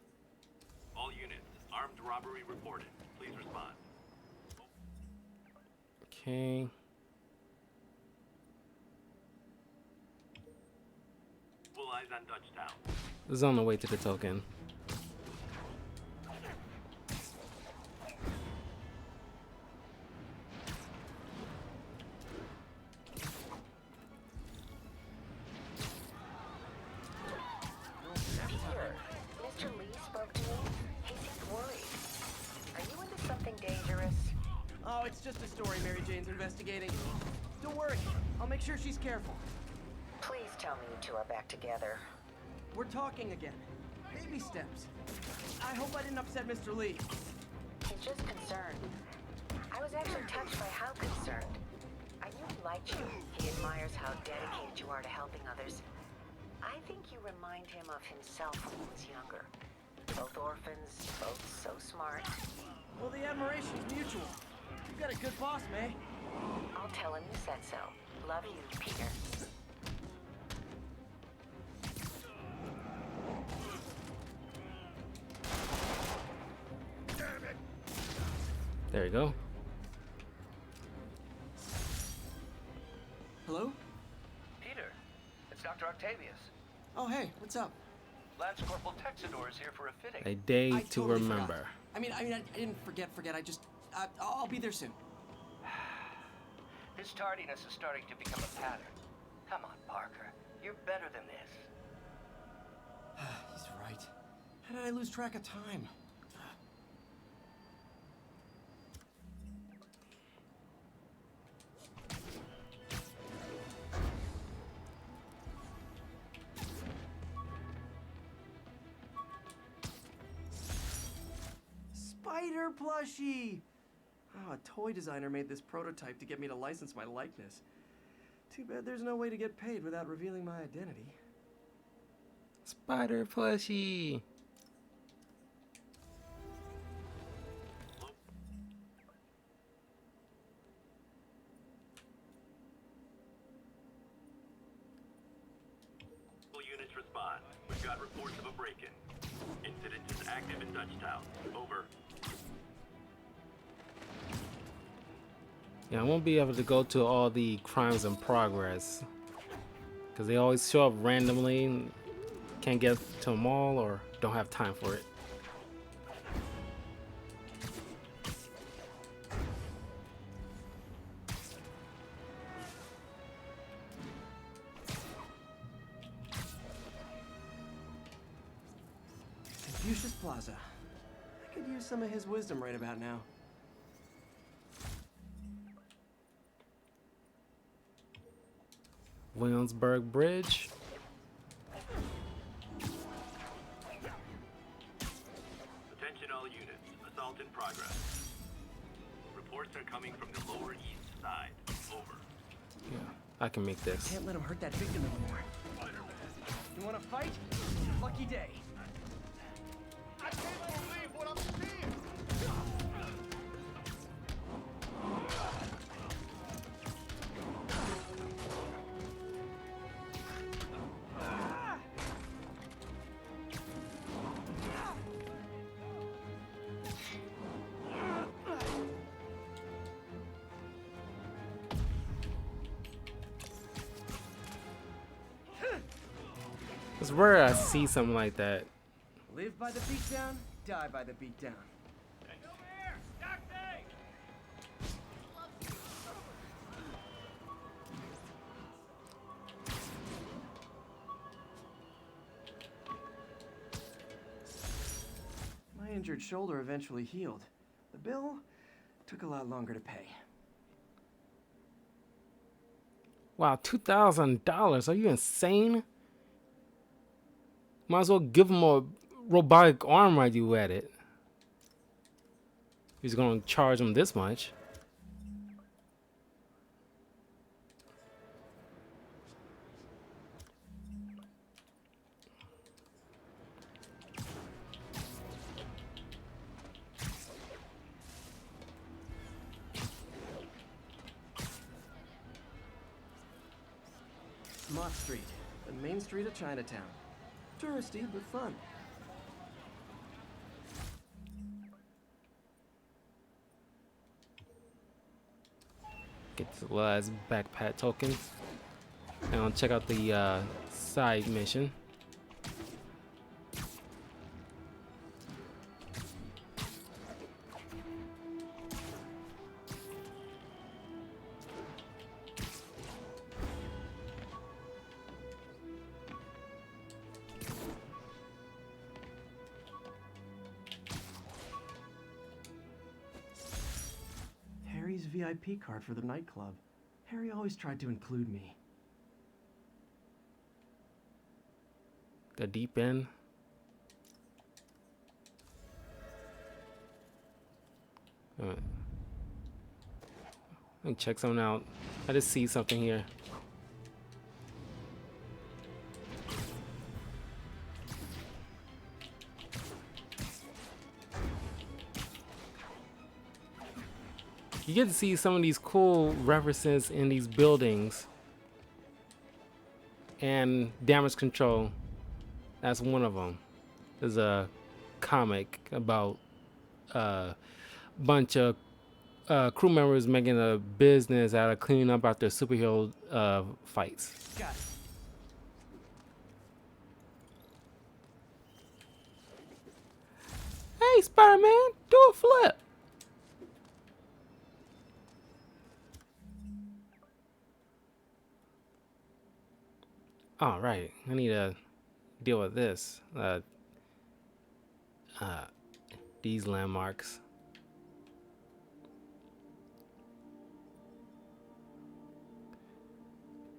All units, armed robbery reported. Please respond. Okay. Full eyes on Dutchtown. This is on the way to the token. Peter, Mr. Lee spoke to me. He seemed worried. Are you into something dangerous? Oh, it's just a story Mary Jane's investigating. Don't worry, I'll make sure she's careful. Please tell me you two are back together. We're talking again. Baby steps. I hope I didn't upset Mr. Lee. He's just concerned. I was actually touched by how concerned. I knew he liked you. He admires how dedicated you are to helping others. I think you remind him of himself when he was younger. Both orphans, both so smart. Well, the admiration's mutual. You've got a good boss, May. I'll tell him you said so. Love you, Peter. There you go. Hello? Peter, it's Dr. Octavius. Oh, hey, what's up? Lance Corporal Texador is here for a fitting. A day I to totally remember. forgot. I didn't forget. I just, I'll be there soon. His tardiness is starting to become a pattern. Come on, Parker. You're better than this. He's right. How did I lose track of time? Spider plushie! Oh, a toy designer made this prototype to get me to license my likeness. Too bad there's no way to get paid without revealing my identity. Spider plushie. All units respond. We've got reports of a break-in. Incident is active in Dutchtown. Over. Yeah, I won't be able to go to all the crimes in progress because they always show up randomly and can't get to them all or don't have time for it. Confucius Plaza. I could use some of his wisdom right about now. Williamsburg Bridge. Attention all units. Assault in progress. Reports are coming from the lower east side. Over. Yeah, I can make this. Can't let him hurt that victim anymore. You want to fight? Lucky day. I can't believe what I'm seeing! It's rare I see something like that. Live by the beatdown, die by the beatdown. My injured shoulder eventually healed. The bill took a lot longer to pay. Wow, $2,000. Are you insane? Might as well give him a robotic arm while you at it. He's gonna charge him this much. Mott Street, the main street of Chinatown. Touristy, but fun. Get the last backpack token. And I'll check out the side mission. Harry's VIP card for the nightclub. Harry always tried to include me. The deep end. Alright. Let me check something out. I just see something here. You get to see some of these cool references in these buildings. And damage control. That's one of them. There's a comic about a bunch of crew members making a business out of cleaning up after superhero fights. Got it. Hey, Spider-Man, do a flip. All right, I need to deal with this. These landmarks.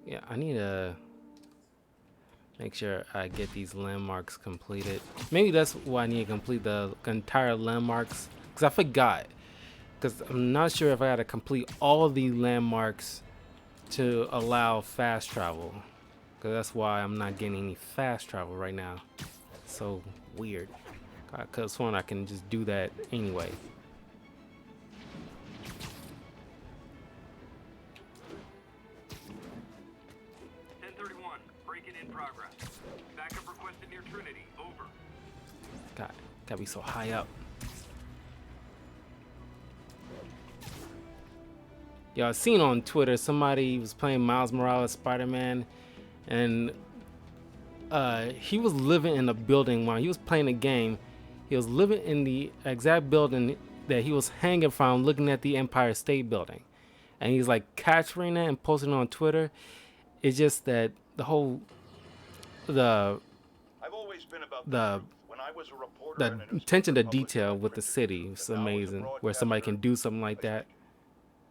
Yeah, I need to make sure I get these landmarks completed. Maybe that's why I need to complete the entire landmarks, because I forgot. Because I'm not sure if I got to complete all of these landmarks to allow fast travel. Because that's why I'm not getting any fast travel right now. So weird. I could have sworn I can just do that anyway. Break-in in progress. Backup requested near Trinity. Over. Gotta be so high up. Yo, I seen on Twitter somebody was playing Miles Morales Spider-Man, and he was living in a building while he was playing the game. He was living in the exact building that he was hanging from, looking at the Empire State Building, and he's like capturing that and posting it on Twitter. It's just that the whole the attention to detail with the city is amazing. Where somebody can do something like that.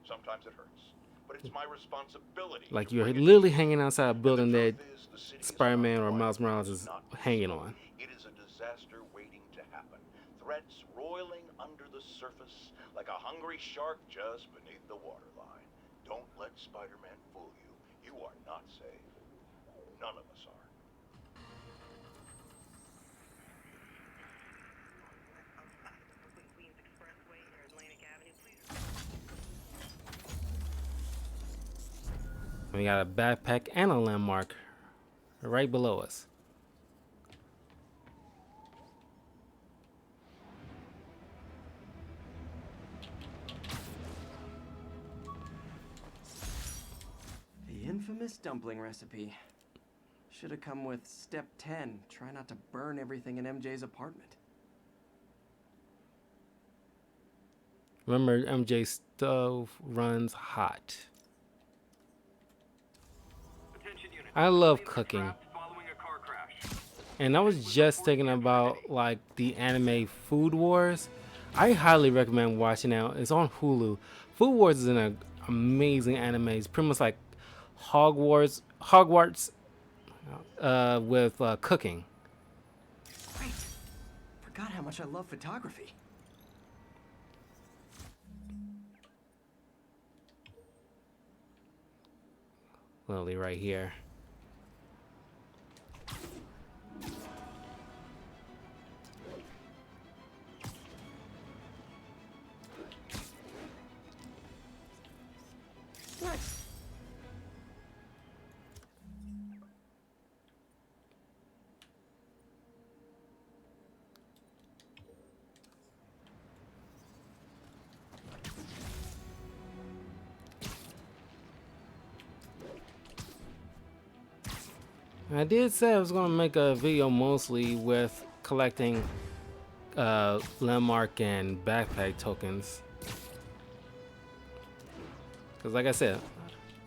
Sometimes it hurts, but it's my responsibility. Like you're literally hanging outside a building that Spider-Man or Miles Morales is hanging on. It is a disaster waiting to happen. Threats roiling under the surface like a hungry shark just beneath the waterline. Don't let Spider-Man fool you. You are not safe. None of us are. We got a backpack and a landmark right below us. The infamous dumpling recipe. Should have come with step 10. Try not to burn everything in MJ's apartment. Remember, MJ's stove runs hot. Attention units. I love Civilians are cooking. trapped following a car crash. And I was just thinking about like the anime Food Wars. I highly recommend watching it. It's on Hulu. Food Wars is an amazing anime. It's pretty much like Hogwarts with cooking. Great. Forgot how much I love photography. Literally right here. Nice. I did say I was gonna make a video mostly with collecting landmark and backpack tokens. Cause like I said,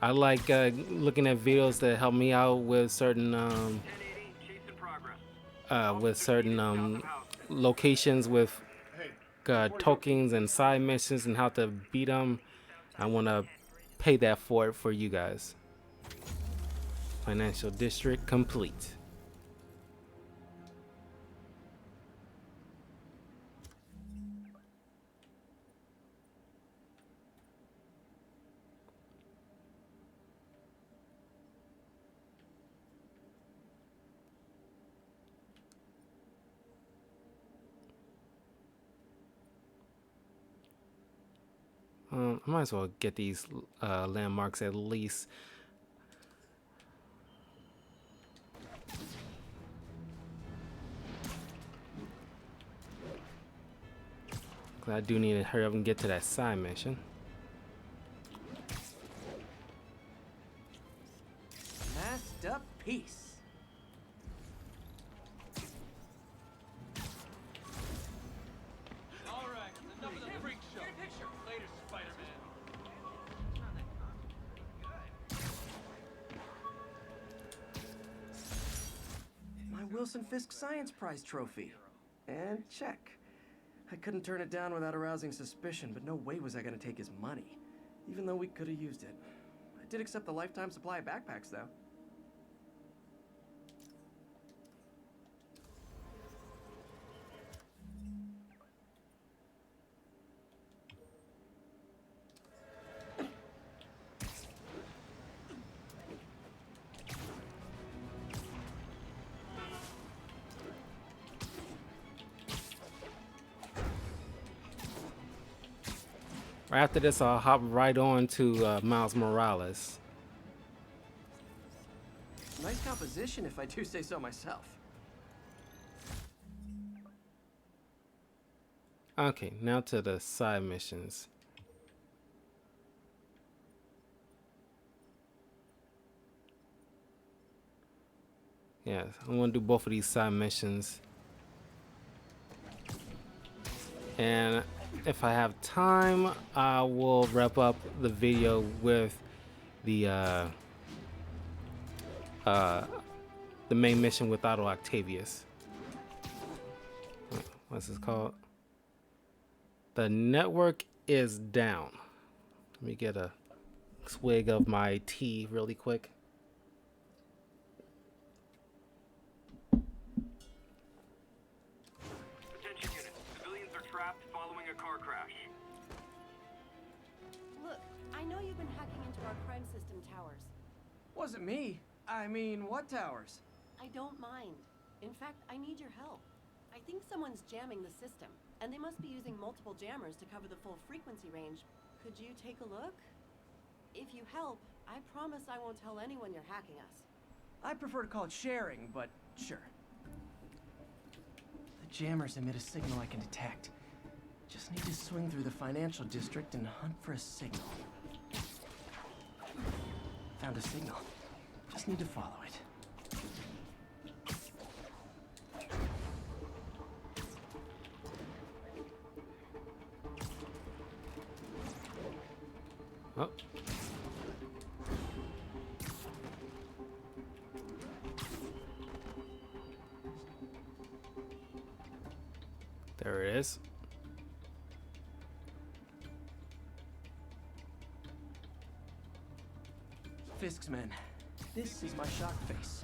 I like looking at videos that help me out with certain locations with tokens and side missions and how to beat them. I want to pay that forward for you guys. Financial district complete. I might as well get these landmarks at least. I do need to hurry up and get to that side mission. Masterpiece. All right, enough of the freak show. Get a picture. Later, Spider-Man. My Wilson Fisk Science Prize trophy. And check. I couldn't turn it down without arousing suspicion, but no way was I going to take his money, even though we could have used it. I did accept the lifetime supply of backpacks, though. Right after this, I'll hop right on to Miles Morales. Nice composition, if I do say so myself. Okay, now to the side missions. Yes, I want to do both of these side missions. And if I have time, I will wrap up the video with the main mission with Otto Octavius. What's this called? The network is down. Let me get a swig of my tea really quick. Attention units. Civilians are trapped following a car crash. Look, I know you've been hacking into our crime system towers. Wasn't me. I mean, what towers? I don't mind. In fact, I need your help. I think someone's jamming the system, and they must be using multiple jammers to cover the full frequency range. Could you take a look? If you help, I promise I won't tell anyone you're hacking us. I prefer to call it sharing, but sure. The jammers emit a signal I can detect. Just need to swing through the financial district and hunt for a signal. Found a signal. Just need to follow it. Oh. There it is. Fisk's men. This is my shock face.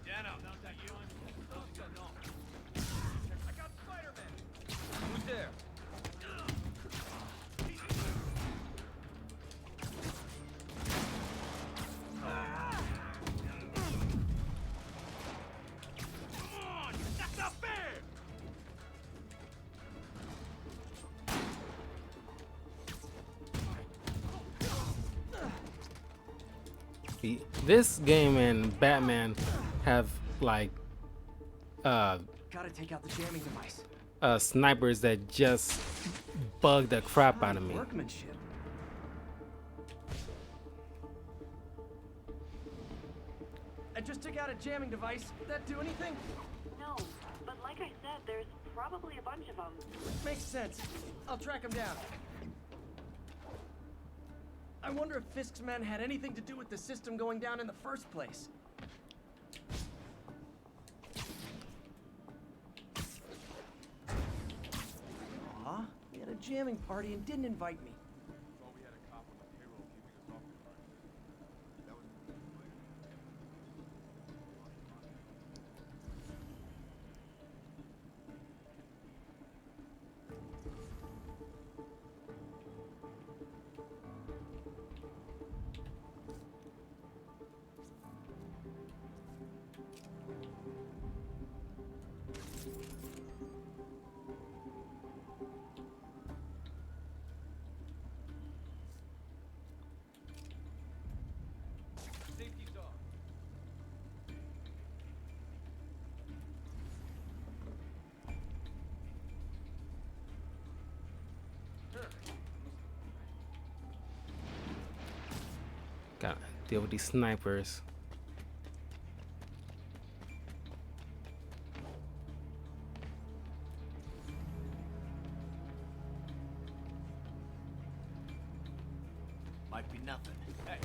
Dano, I got Spider-Man. Who's there? Come on, that's not fair. This game and Batman have like Gotta take out the jamming device. snipers that just bug the crap out of me. Workmanship. I just took out a jamming device. Did that do anything? No, but like I said, there's probably a bunch of them. Makes sense. I'll track him down. I wonder if Fisk's men had anything to do with the system going down in the first place. Aw, we had a jamming party and didn't invite me. Gotta deal with these snipers. Might be nothing. Hey,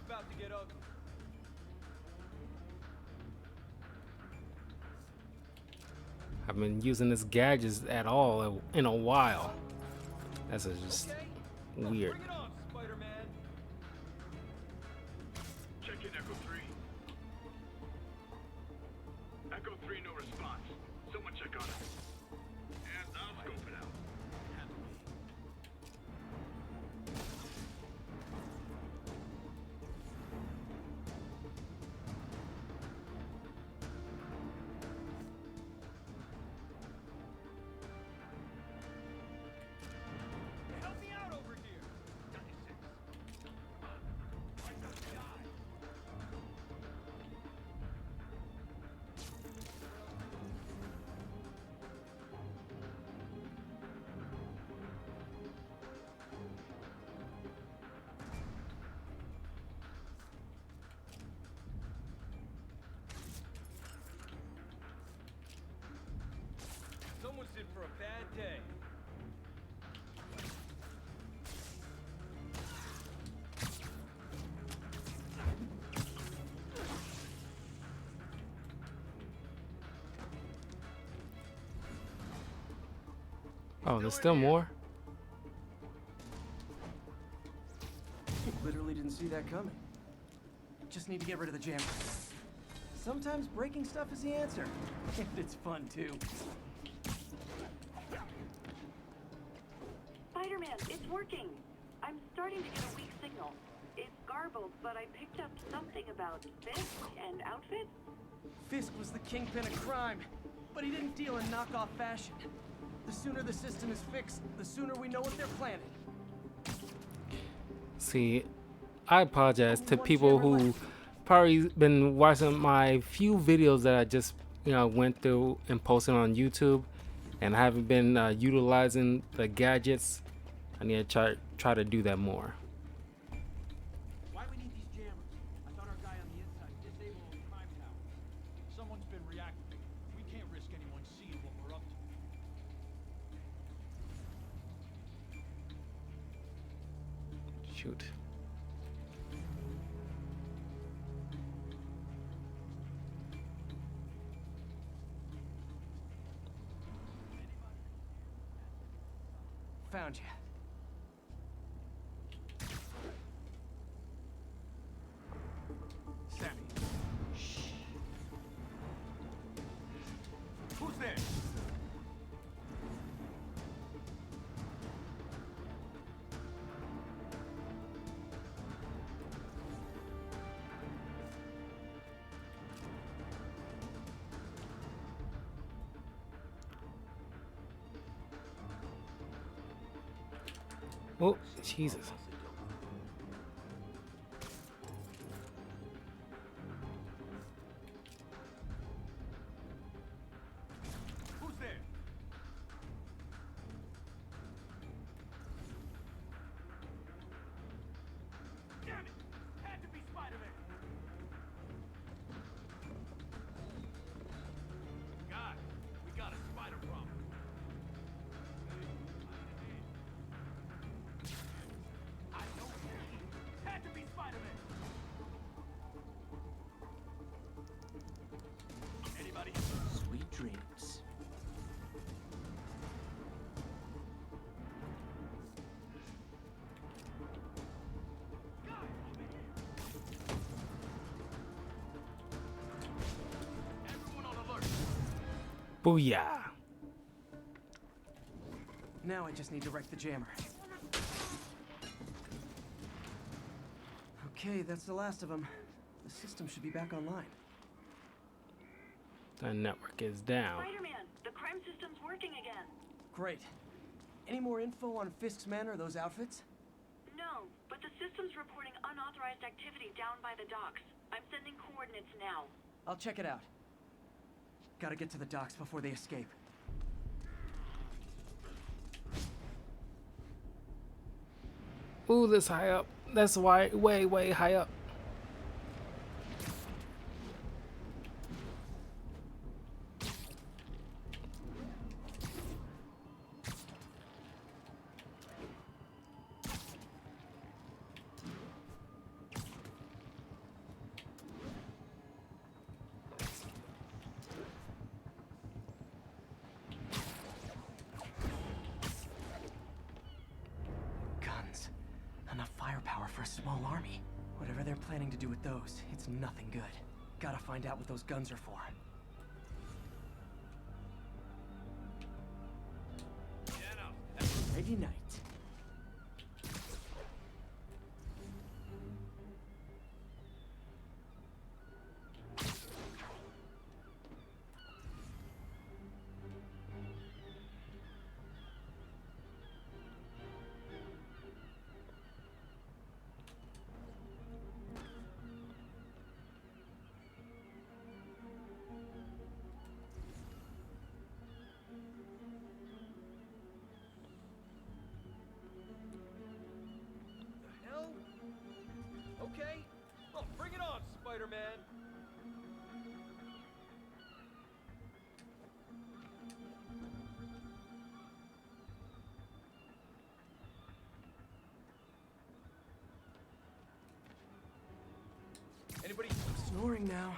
about to get ugly. I've been using this gadgets at all in a while. That's just weird. Bring it on, Spider-Man. Check in Echo 3. Echo 3, no response. Someone check on it. And I'll scope it out. Help me out over here. 96. I gotta die. Someone's in for a bad day. Oh, there's still more? Literally didn't see that coming. Just need to get rid of the jammer. Sometimes breaking stuff is the answer. And it's fun, too. Spider-Man, it's working. I'm starting to get a weak signal. It's garbled, but I picked up something about Fisk and outfits. Fisk was the kingpin of crime, but he didn't deal in knockoff fashion. The sooner the system is fixed, the sooner we know what they're planning. See, I apologize to people who probably been watching my few videos that I just went through and posted on YouTube, and I haven't been utilizing the gadgets. I need to try to do that more. Why we need these jammers? I thought our guy on the inside disabled the crime tower. Someone's been reacting. We can't risk anyone seeing what we're up to. Shoot. Found you. Sammy. Shh. Who's there? Oh, Jesus. Who's there? Damn it! Had to be Spider-Man. Guys, we got a spider problem. I know it had to be Spider-Man. Anybody? Sweet dreams. Everyone on alert. Booyah. Now I just need to wreck the jammer. Okay, that's the last of them. The system should be back online. The network is down. Spider-Man, the crime system's working again. Great. Any more info on Fisk's men or those outfits? No, but the system's reporting unauthorized activity down by the docks. I'm sending coordinates now. I'll check it out. Gotta get to the docks before they escape. Ooh, this high up. That's why way high up. Guns. Enough firepower for a small army. Whatever they're planning to do with those, it's nothing good. Gotta find out what those guns are for. Ready night. Okay? Well, bring it on, Spider-Man! Anybody snoring now?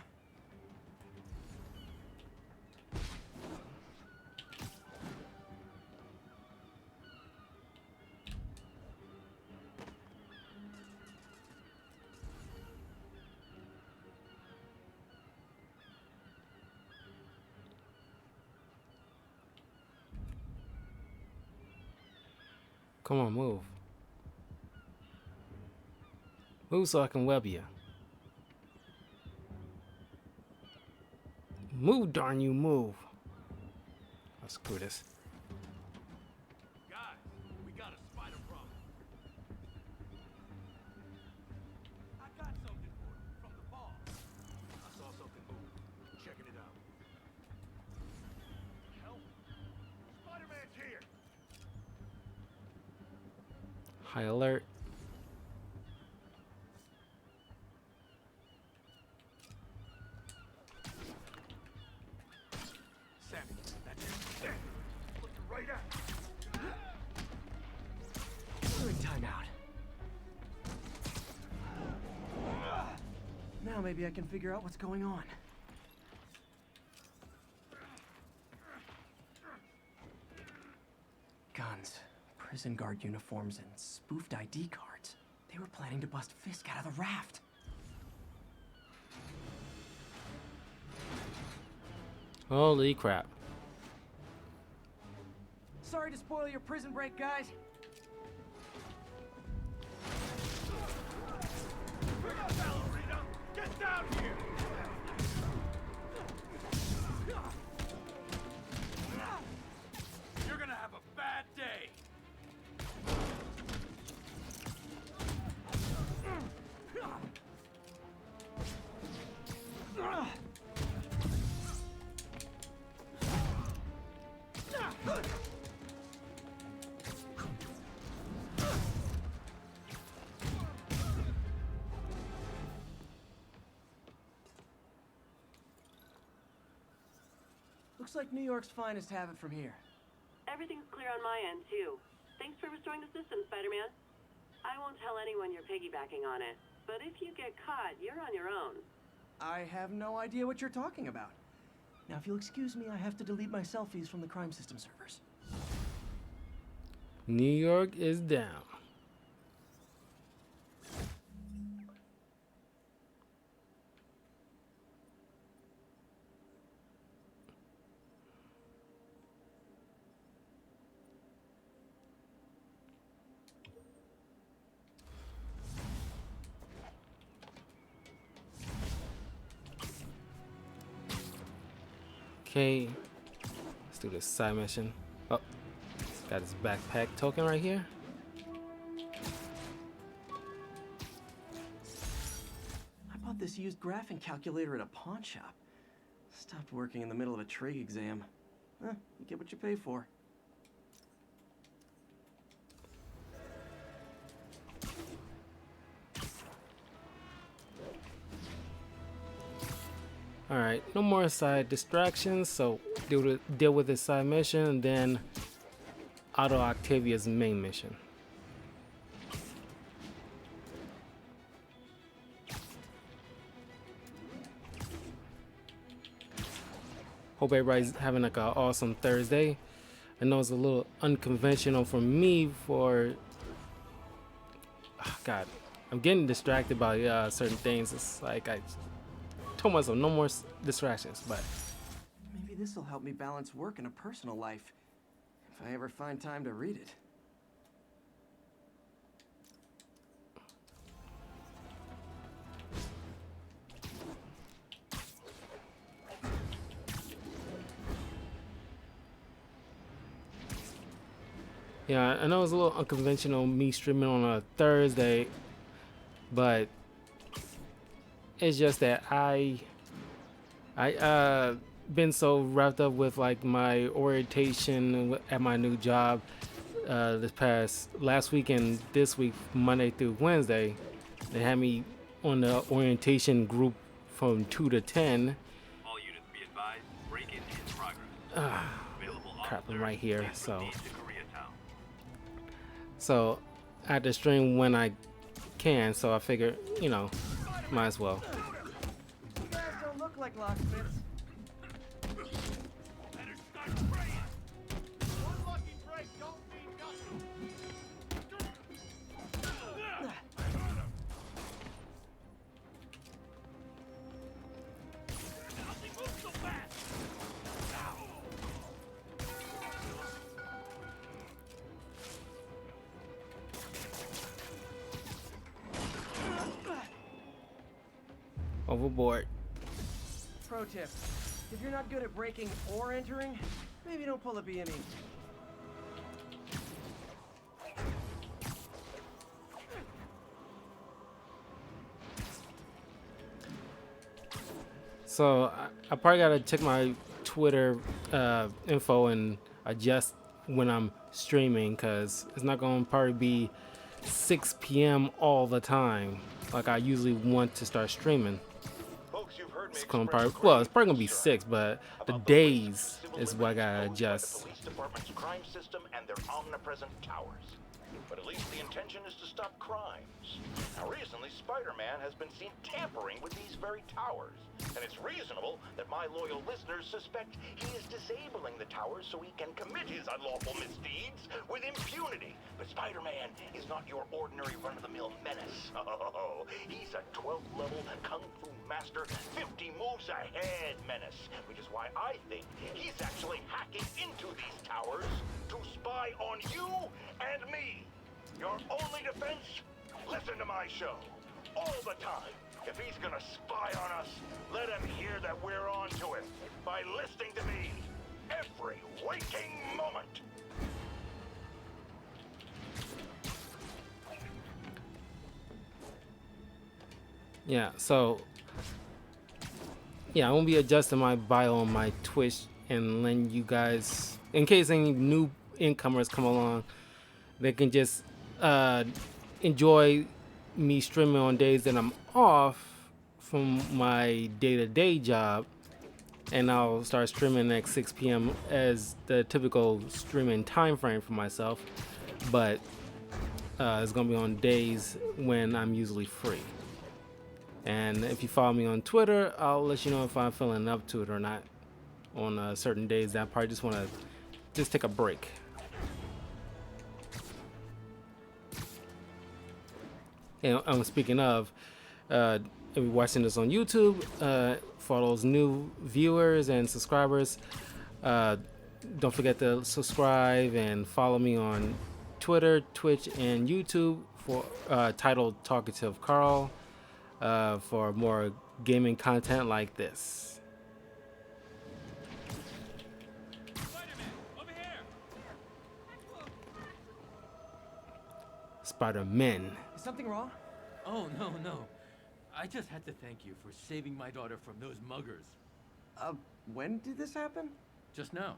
Come on, move. Move so I can web you. Move, darn you, move. Oh, screw this. Guys, we got a spider problem. I got something for you from the bar. I saw something move. Checking it out. Help. Spider-Man's here. High alert. Sammy, that's it. Looking right at you. Doing timeout. Now maybe I can figure out what's going on. Guns, prison guard uniforms, and spoofed ID cards. They were planning to bust Fisk out of the raft. Holy crap. Sorry to spoil your prison break, guys. Ballerina, get down here. You're gonna have a bad day. Looks like New York's finest have it from here. Everything's clear on my end, too. Thanks for restoring the system, Spider-Man. I won't tell anyone you're piggybacking on it, but if you get caught, you're on your own. I have no idea what you're talking about. Now, if you'll excuse me, I have to delete my selfies from the crime system servers. New York is down. Okay, let's do this side mission. Oh, got his backpack token right here. I bought this used graphing calculator at a pawn shop. Stopped working in the middle of a trig exam. You get what you pay for. Alright, no more side distractions, so deal with the side mission and then Otto Octavia's main mission. Hope everybody's having like an awesome Thursday. I know it's a little unconventional for me for... Oh, God, I'm getting distracted by certain things. It's like I told myself no more distractions, but Maybe this will help me balance work and a personal life, if I ever find time to read it. yeah, I know it's a little unconventional me streaming on a Thursday, but it's just that I been so wrapped up with like my orientation at my new job last week and this week, Monday through Wednesday. They had me on the orientation group from 2 to 10. All units be advised, break-in in progress. Available Crap, I'm officers, right here, please so proceed to Koreatown. so I have to stream when I can, so I figure, you know, might as well. You guys don't look like locksmiths. Better start spraying. One lucky break don't mean nothing. Nothing moves so fast. Overboard. Pro tip: if you're not good at breaking or entering, maybe don't pull a B&E. So I probably gotta check my Twitter info and adjust when I'm streaming, cause it's not gonna probably be 6 p.m. all the time like I usually want to start streaming. Folks, you've heard me It's gonna express probably, well, it's great probably gonna be concern 6, but the about days civil is what I gotta liberties posed by the adjust. police department's crime system and their omnipresent towers. But at least the intention is to stop crimes. Now, recently, Spider-Man has been seen tampering with these very towers. And it's reasonable that my loyal listeners suspect he is disabling the towers so he can commit his unlawful misdeeds with impunity. But Spider-Man is not your ordinary run-of-the-mill menace. Oh, he's a 12th level Kung Fu master, 50 moves ahead menace. Which is why I think he's actually hacking into these towers to spy on you and me. Your only defense? Listen to my show. All the time. If he's gonna spy on us, let him hear that we're on to him by listening to me every waking moment. Yeah, so yeah, I'm gonna be adjusting my bio on my Twitch and letting you guys, in case any new incomers come along, they can just enjoy me streaming on days that I'm off from my day-to-day job, and I'll start streaming at 6 p.m. as the typical streaming time frame for myself, but it's gonna be on days when I'm usually free. And if you follow me on Twitter, I'll let you know if I'm feeling up to it or not on certain days that I probably just want to just take a break. And speaking of, if you're watching this on YouTube, for those new viewers and subscribers, don't forget to subscribe and follow me on Twitter, Twitch, and YouTube for titled Talkative Carl, for more gaming content like this. Spider-Man. Is something wrong? Oh, no. I just had to thank you for saving my daughter from those muggers. When did this happen? Just now.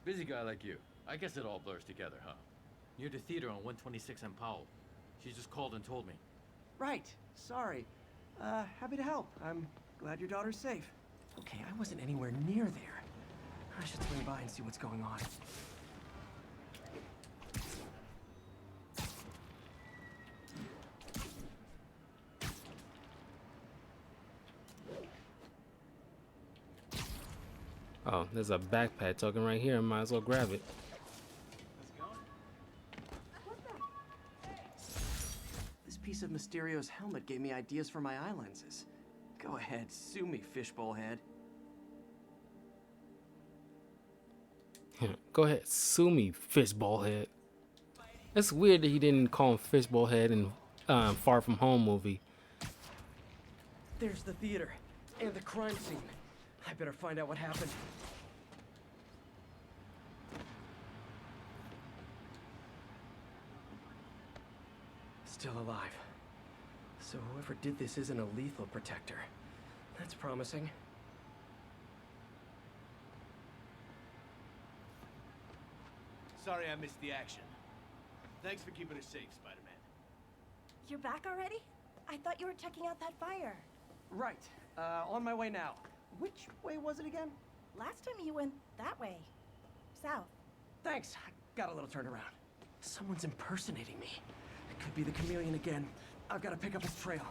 Busy guy like you. I guess it all blurs together, huh? Near the theater on 126 and Powell. She just called and told me. Right. Sorry. Happy to help. I'm glad your daughter's safe. Okay, I wasn't anywhere near there. I should swing by and see what's going on. Oh, there's a backpack token right here. Might as well grab it. This piece of Mysterio's helmet gave me ideas for my eye lenses. Go ahead, sue me, fishbowl head. Go ahead, sue me, fishbowl head. It's weird that he didn't call him fishbowl head in Far From Home movie. There's the theater and the crime scene. I better find out what happened. Still alive. So whoever did this isn't a lethal protector. That's promising. Sorry I missed the action. Thanks for keeping us safe, Spider-Man. You're back already? I thought you were checking out that fire. Right. On my way now. Which way was it again? Last time you went that way. South. Thanks. I got a little turnaround. Someone's impersonating me. It could be the chameleon again. I've got to pick up his trail.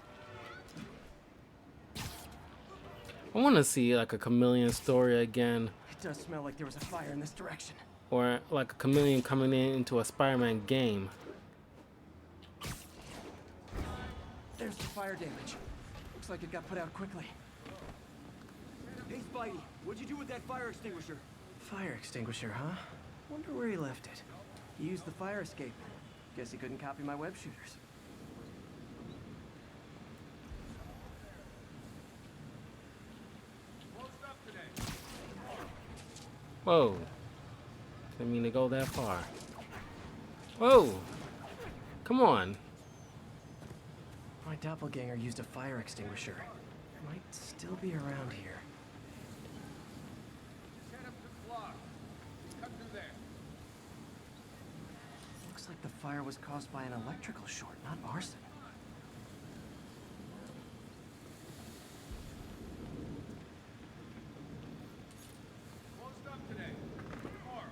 I want to see like a chameleon story again, It does smell like there was a fire in this direction. or like a chameleon coming into a Spider-Man game. There's the fire damage. Looks like it got put out quickly. Hey, Spidey, what'd you do with that fire extinguisher? Fire extinguisher, huh? Wonder where he left it. He used the fire escape. Guess he couldn't copy my web shooters. Whoa. Didn't mean to go that far. Whoa. Come on. My doppelganger used a fire extinguisher. Might still be around here. Head up to the block. Cut through there. Looks like the fire was caused by an electrical short, not arson. Closed up today. Tomorrow.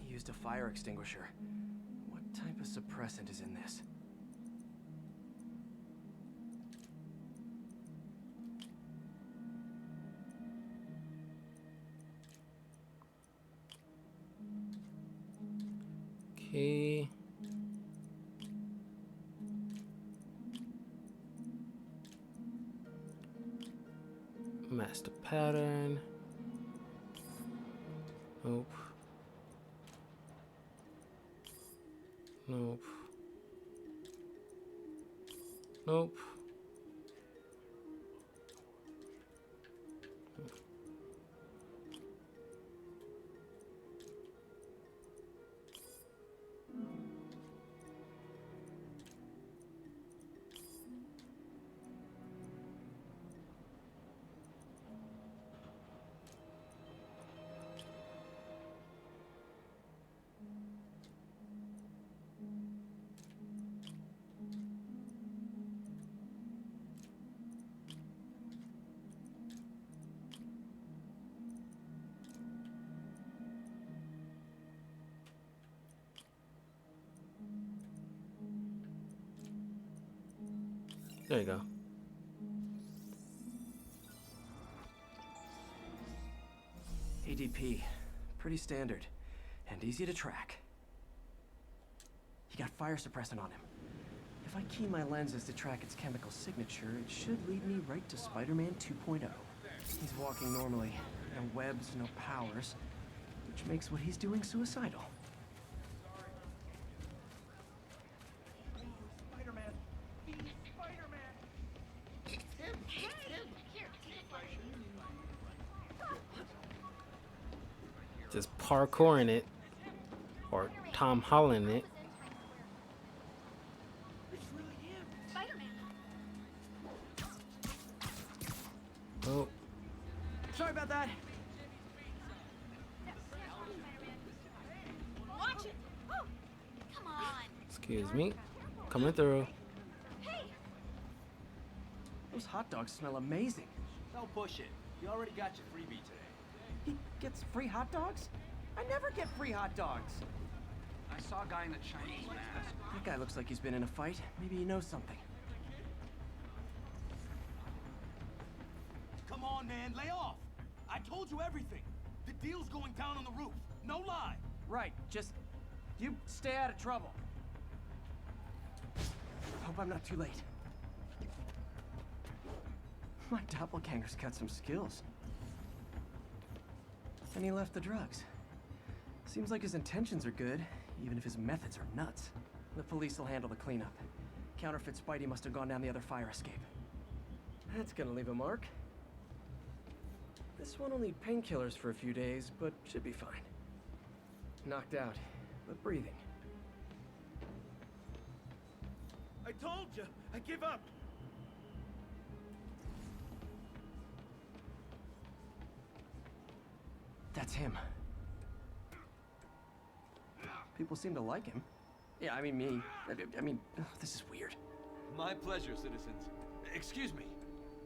He used a fire extinguisher. What type of suppressant is in this? Okay. Master pattern. Nope. Nope. Nope. There you go. ADP. Pretty standard. And easy to track. He got fire suppressant on him. If I key my lenses to track its chemical signature, it should lead me right to Spider-Man 2.0. He's walking normally. No webs, no powers. Which makes what he's doing suicidal. Spider-Man. He's Spider-Man. Just parkouring it. Or Tom Holland it. Oh. Sorry about that. Watch it! Oh, come on! Excuse me. Coming through. Those hot dogs smell amazing. Don't push it. You already got your freebie today. He gets free hot dogs? I never get free hot dogs. I saw a guy in a Chinese mask. That guy looks like he's been in a fight. Maybe he knows something. Come on, man. Lay off. I told you everything. The deal's going down on the roof. No lie. Right, just... you stay out of trouble. Hope I'm not too late. My doppelganger's got some skills. And he left the drugs. Seems like his intentions are good, even if his methods are nuts. The police will handle the cleanup. Counterfeit Spidey must have gone down the other fire escape. That's gonna leave a mark. This one will need painkillers for a few days, but should be fine. Knocked out, but breathing. I told you. I give up. That's him. People seem to like him. Yeah, I mean me. I mean, this is weird. My pleasure, citizens. Excuse me.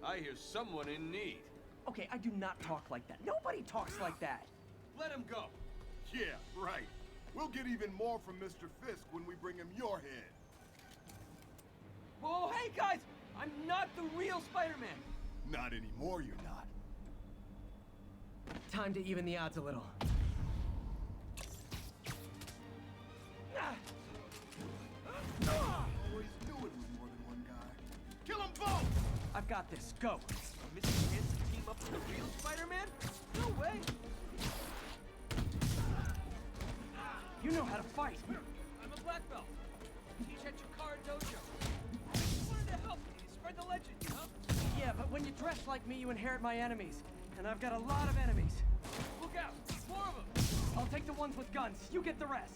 I hear someone in need. Okay, I do not talk like that. Nobody talks like that. Let him go. Yeah, right. We'll get even more from Mr. Fisk when we bring him your head. Whoa, hey guys! I'm not the real Spider-Man! Not anymore, you're not. Time to even the odds a little. Always knew it was more than one guy. Kill them both! I've got this. Go. Mr. Chance to team up with the real Spider-Man? No way. You know how to fight. I'm a black belt. Teach at Chikara Dojo. I just wanted to help you. Spread the legend, you know? Yeah, but when you dress dress like me, you inherit my enemies. And I've got a lot of enemies. Look out! More of them! I'll take the ones with guns. You get the rest.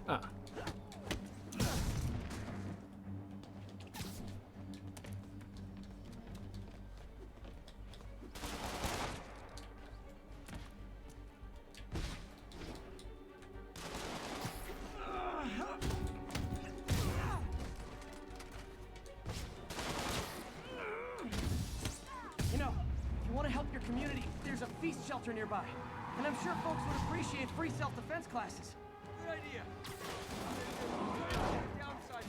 Ah. You know, if you want to help your community, there's a feast shelter nearby. And I'm sure folks would appreciate free self-defense classes. Good idea. Downside.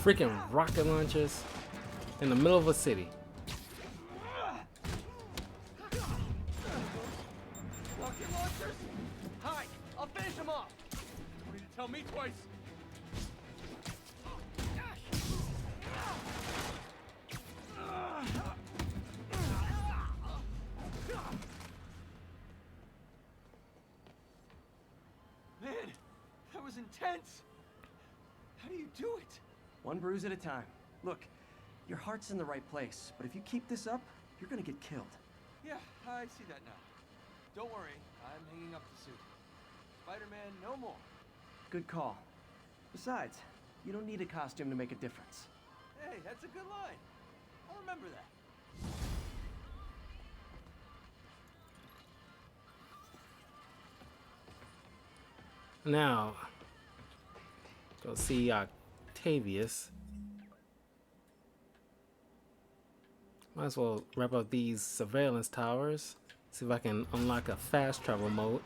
Freaking rocket launchers in the middle of a city. Rocket launchers? Hi, I'll finish them off. You need to tell me twice. Man, that was intense. How do you do it? One bruise at a time. Look, your heart's in the right place, but if you keep this up, you're gonna get killed. Yeah, I see that now. Don't worry, I'm hanging up the suit. Spider-Man no more. Good call. Besides, you don't need a costume to make a difference. Hey, that's a good line. I'll remember that. Now, go see Octavius. Might as well wrap up these surveillance towers. See if I can unlock a fast travel mode.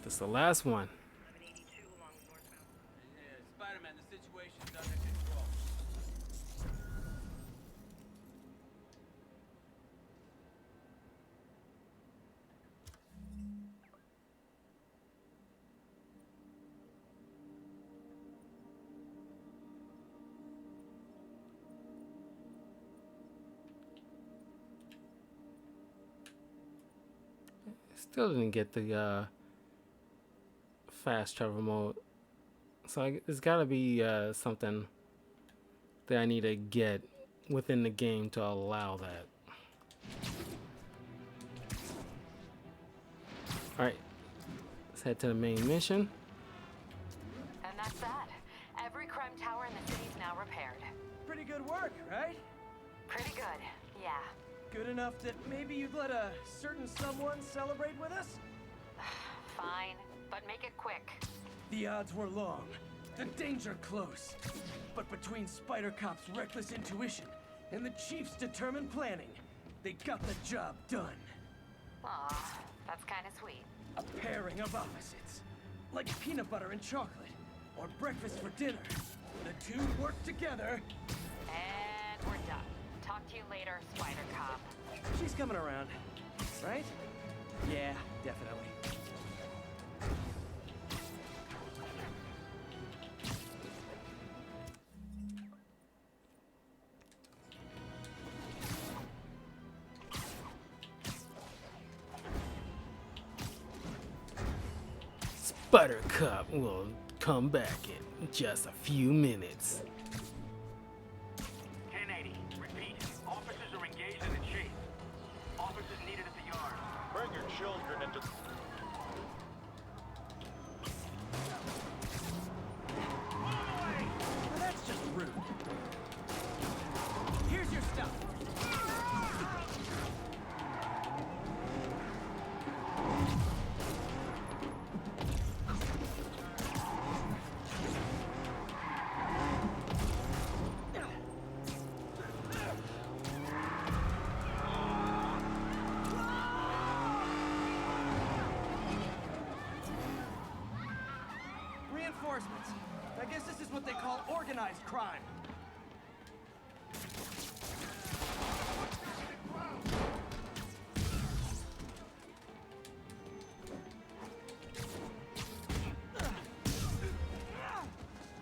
This is the last one. Yeah, Spider-Man, the situation's under control. Still didn't get the fast travel mode, so it's gotta be something that I need to get within the game to allow that. Alright, let's head to the main mission. And that's that. Every crime tower in the city's now repaired. Pretty good work, right? Pretty good, yeah. Good enough that maybe you'd let a certain someone celebrate with us? Fine, but make it quick. The odds were long, the danger close. But between Spider Cop's reckless intuition and the Chief's determined planning, they got the job done. Aw, that's kind of sweet. A pairing of opposites. Like peanut butter and chocolate, or breakfast for dinner. The two work together. And we're done. Talk to you later, Spider Cop. She's coming around, right? Yeah, definitely. Buttercup will come back in just a few minutes. 1080. Repeat. Officers are engaged in a chase. Officers needed at the yard. Bring your children into... Now that's just rude. Here's your stuff. Reinforcements. I guess this is what they call organized crime.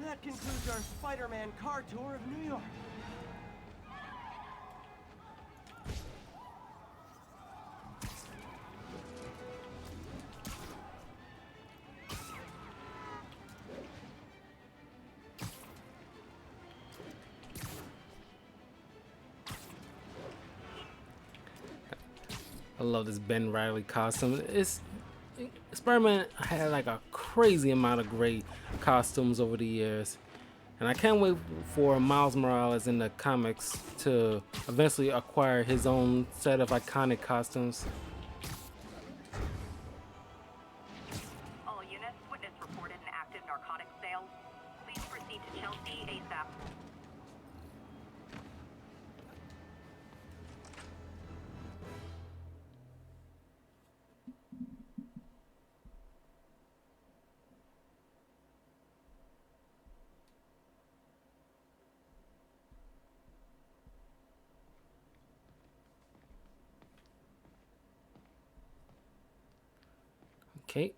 That concludes our Spider-Man car tour of New York. I love this Ben Riley costume. Spider-Man had like a crazy amount of great costumes over the years, and I can't wait for Miles Morales in the comics to eventually acquire his own set of iconic costumes. All units, witness reported an active narcotics sale. Please proceed to Chelsea ASAP. Okay.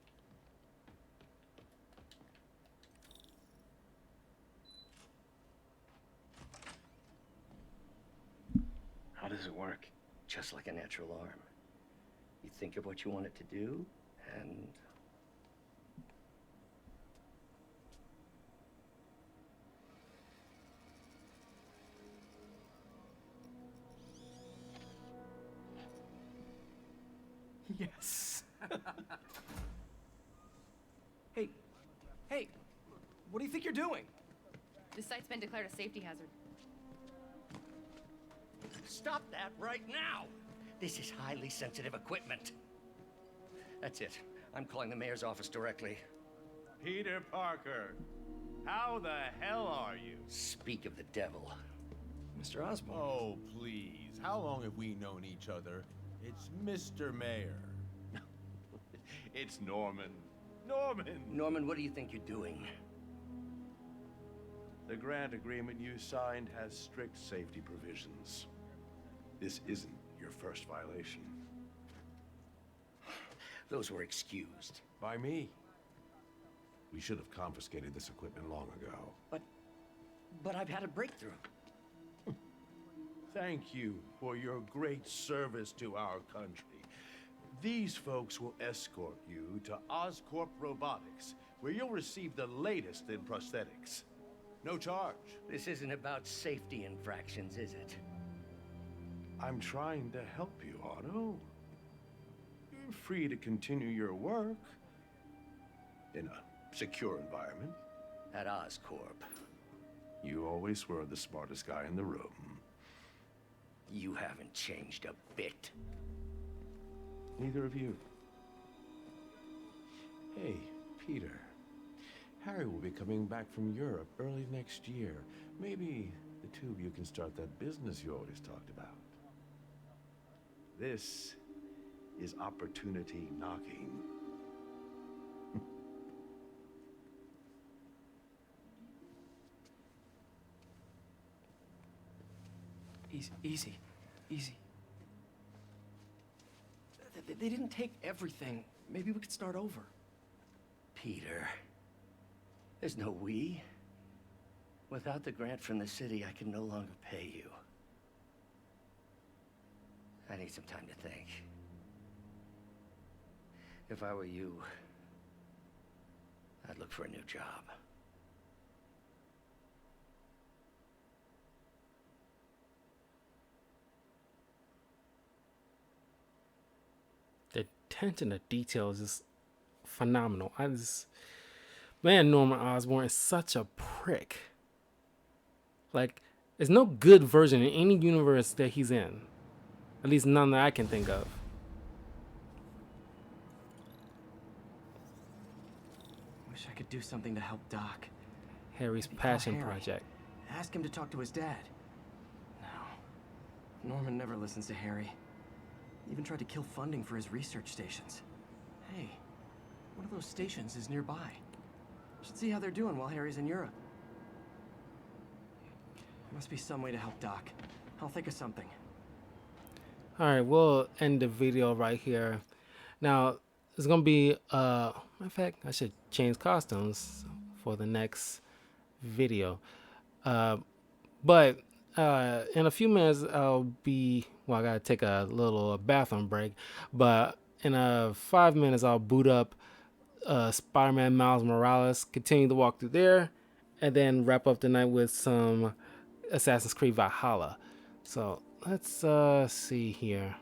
How does it work? Just like a natural arm. You think of what you want it to do, and... Yes. Hey, what do you think you're doing? This site's been declared a safety hazard. Stop that right now! This is highly sensitive equipment. That's it. I'm calling the mayor's office directly. Peter Parker, how the hell are you? Speak of the devil. Mr. Osborn. Oh, please. How long have we known each other? It's Mr. Mayor. It's Norman. Norman! Norman, what do you think you're doing? The grant agreement you signed has strict safety provisions. This isn't your first violation. Those were excused. By me. We should have confiscated this equipment long ago. But I've had a breakthrough. Thank you for your great service to our country. These folks will escort you to Oscorp Robotics, where you'll receive the latest in prosthetics. No charge. This isn't about safety infractions, is it? I'm trying to help you, Otto. You're free to continue your work in a secure environment. At Oscorp. You always were the smartest guy in the room. You haven't changed a bit. Neither of you. Hey, Peter. Harry will be coming back from Europe early next year. Maybe the two of you can start that business you always talked about. This is opportunity knocking. Easy. They didn't take everything. Maybe we could start over. Peter, there's no we. Without the grant from the city, I can no longer pay you. I need some time to think. If I were you, I'd look for a new job. The attention to detail is just phenomenal. Man, Norman Osborn is such a prick. Like, there's no good version in any universe that he's in. At least none that I can think of. Wish I could do something to help Doc. Harry's Maybe call passion Harry. project. Ask him to talk to his dad. No. Norman never listens to Harry. He even tried to kill funding for his research stations. Hey, one of those stations is nearby. Should see how they're doing while Harry's in Europe. Must be some way to help Doc. I'll think of something. Alright, we'll end the video right here. Now, it's gonna be matter of fact, I should change costumes for the next video. But in a few minutes I gotta take a little bathroom break, but in 5 minutes I'll boot up Spider-Man Miles Morales, continue to walk through there, and then wrap up the night with some Assassin's Creed Valhalla. So let's see here.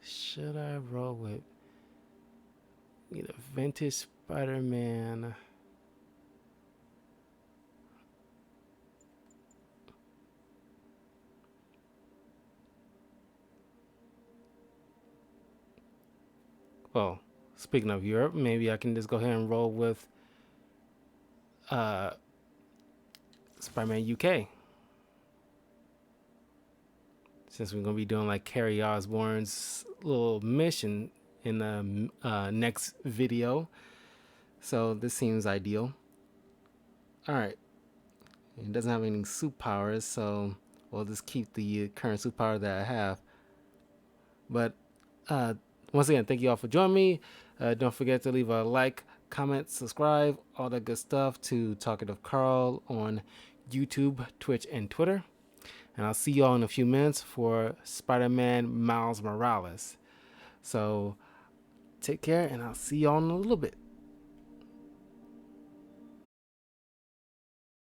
Should I roll with either vintage Spider-Man? Well, speaking of Europe, maybe I can just go ahead and roll with Spider-Man UK. Since we're going to be doing like Carrie Osborn's little mission in the next video. So this seems ideal. Alright. It doesn't have any suit powers, so we'll just keep the current suit power that I have. But once again, thank you all for joining me. Don't forget to leave a like, comment, subscribe, all that good stuff to Talkative Carl on YouTube, Twitch, and Twitter. And I'll see y'all in a few minutes for Spider-Man Miles Morales. So take care, and I'll see y'all in a little bit.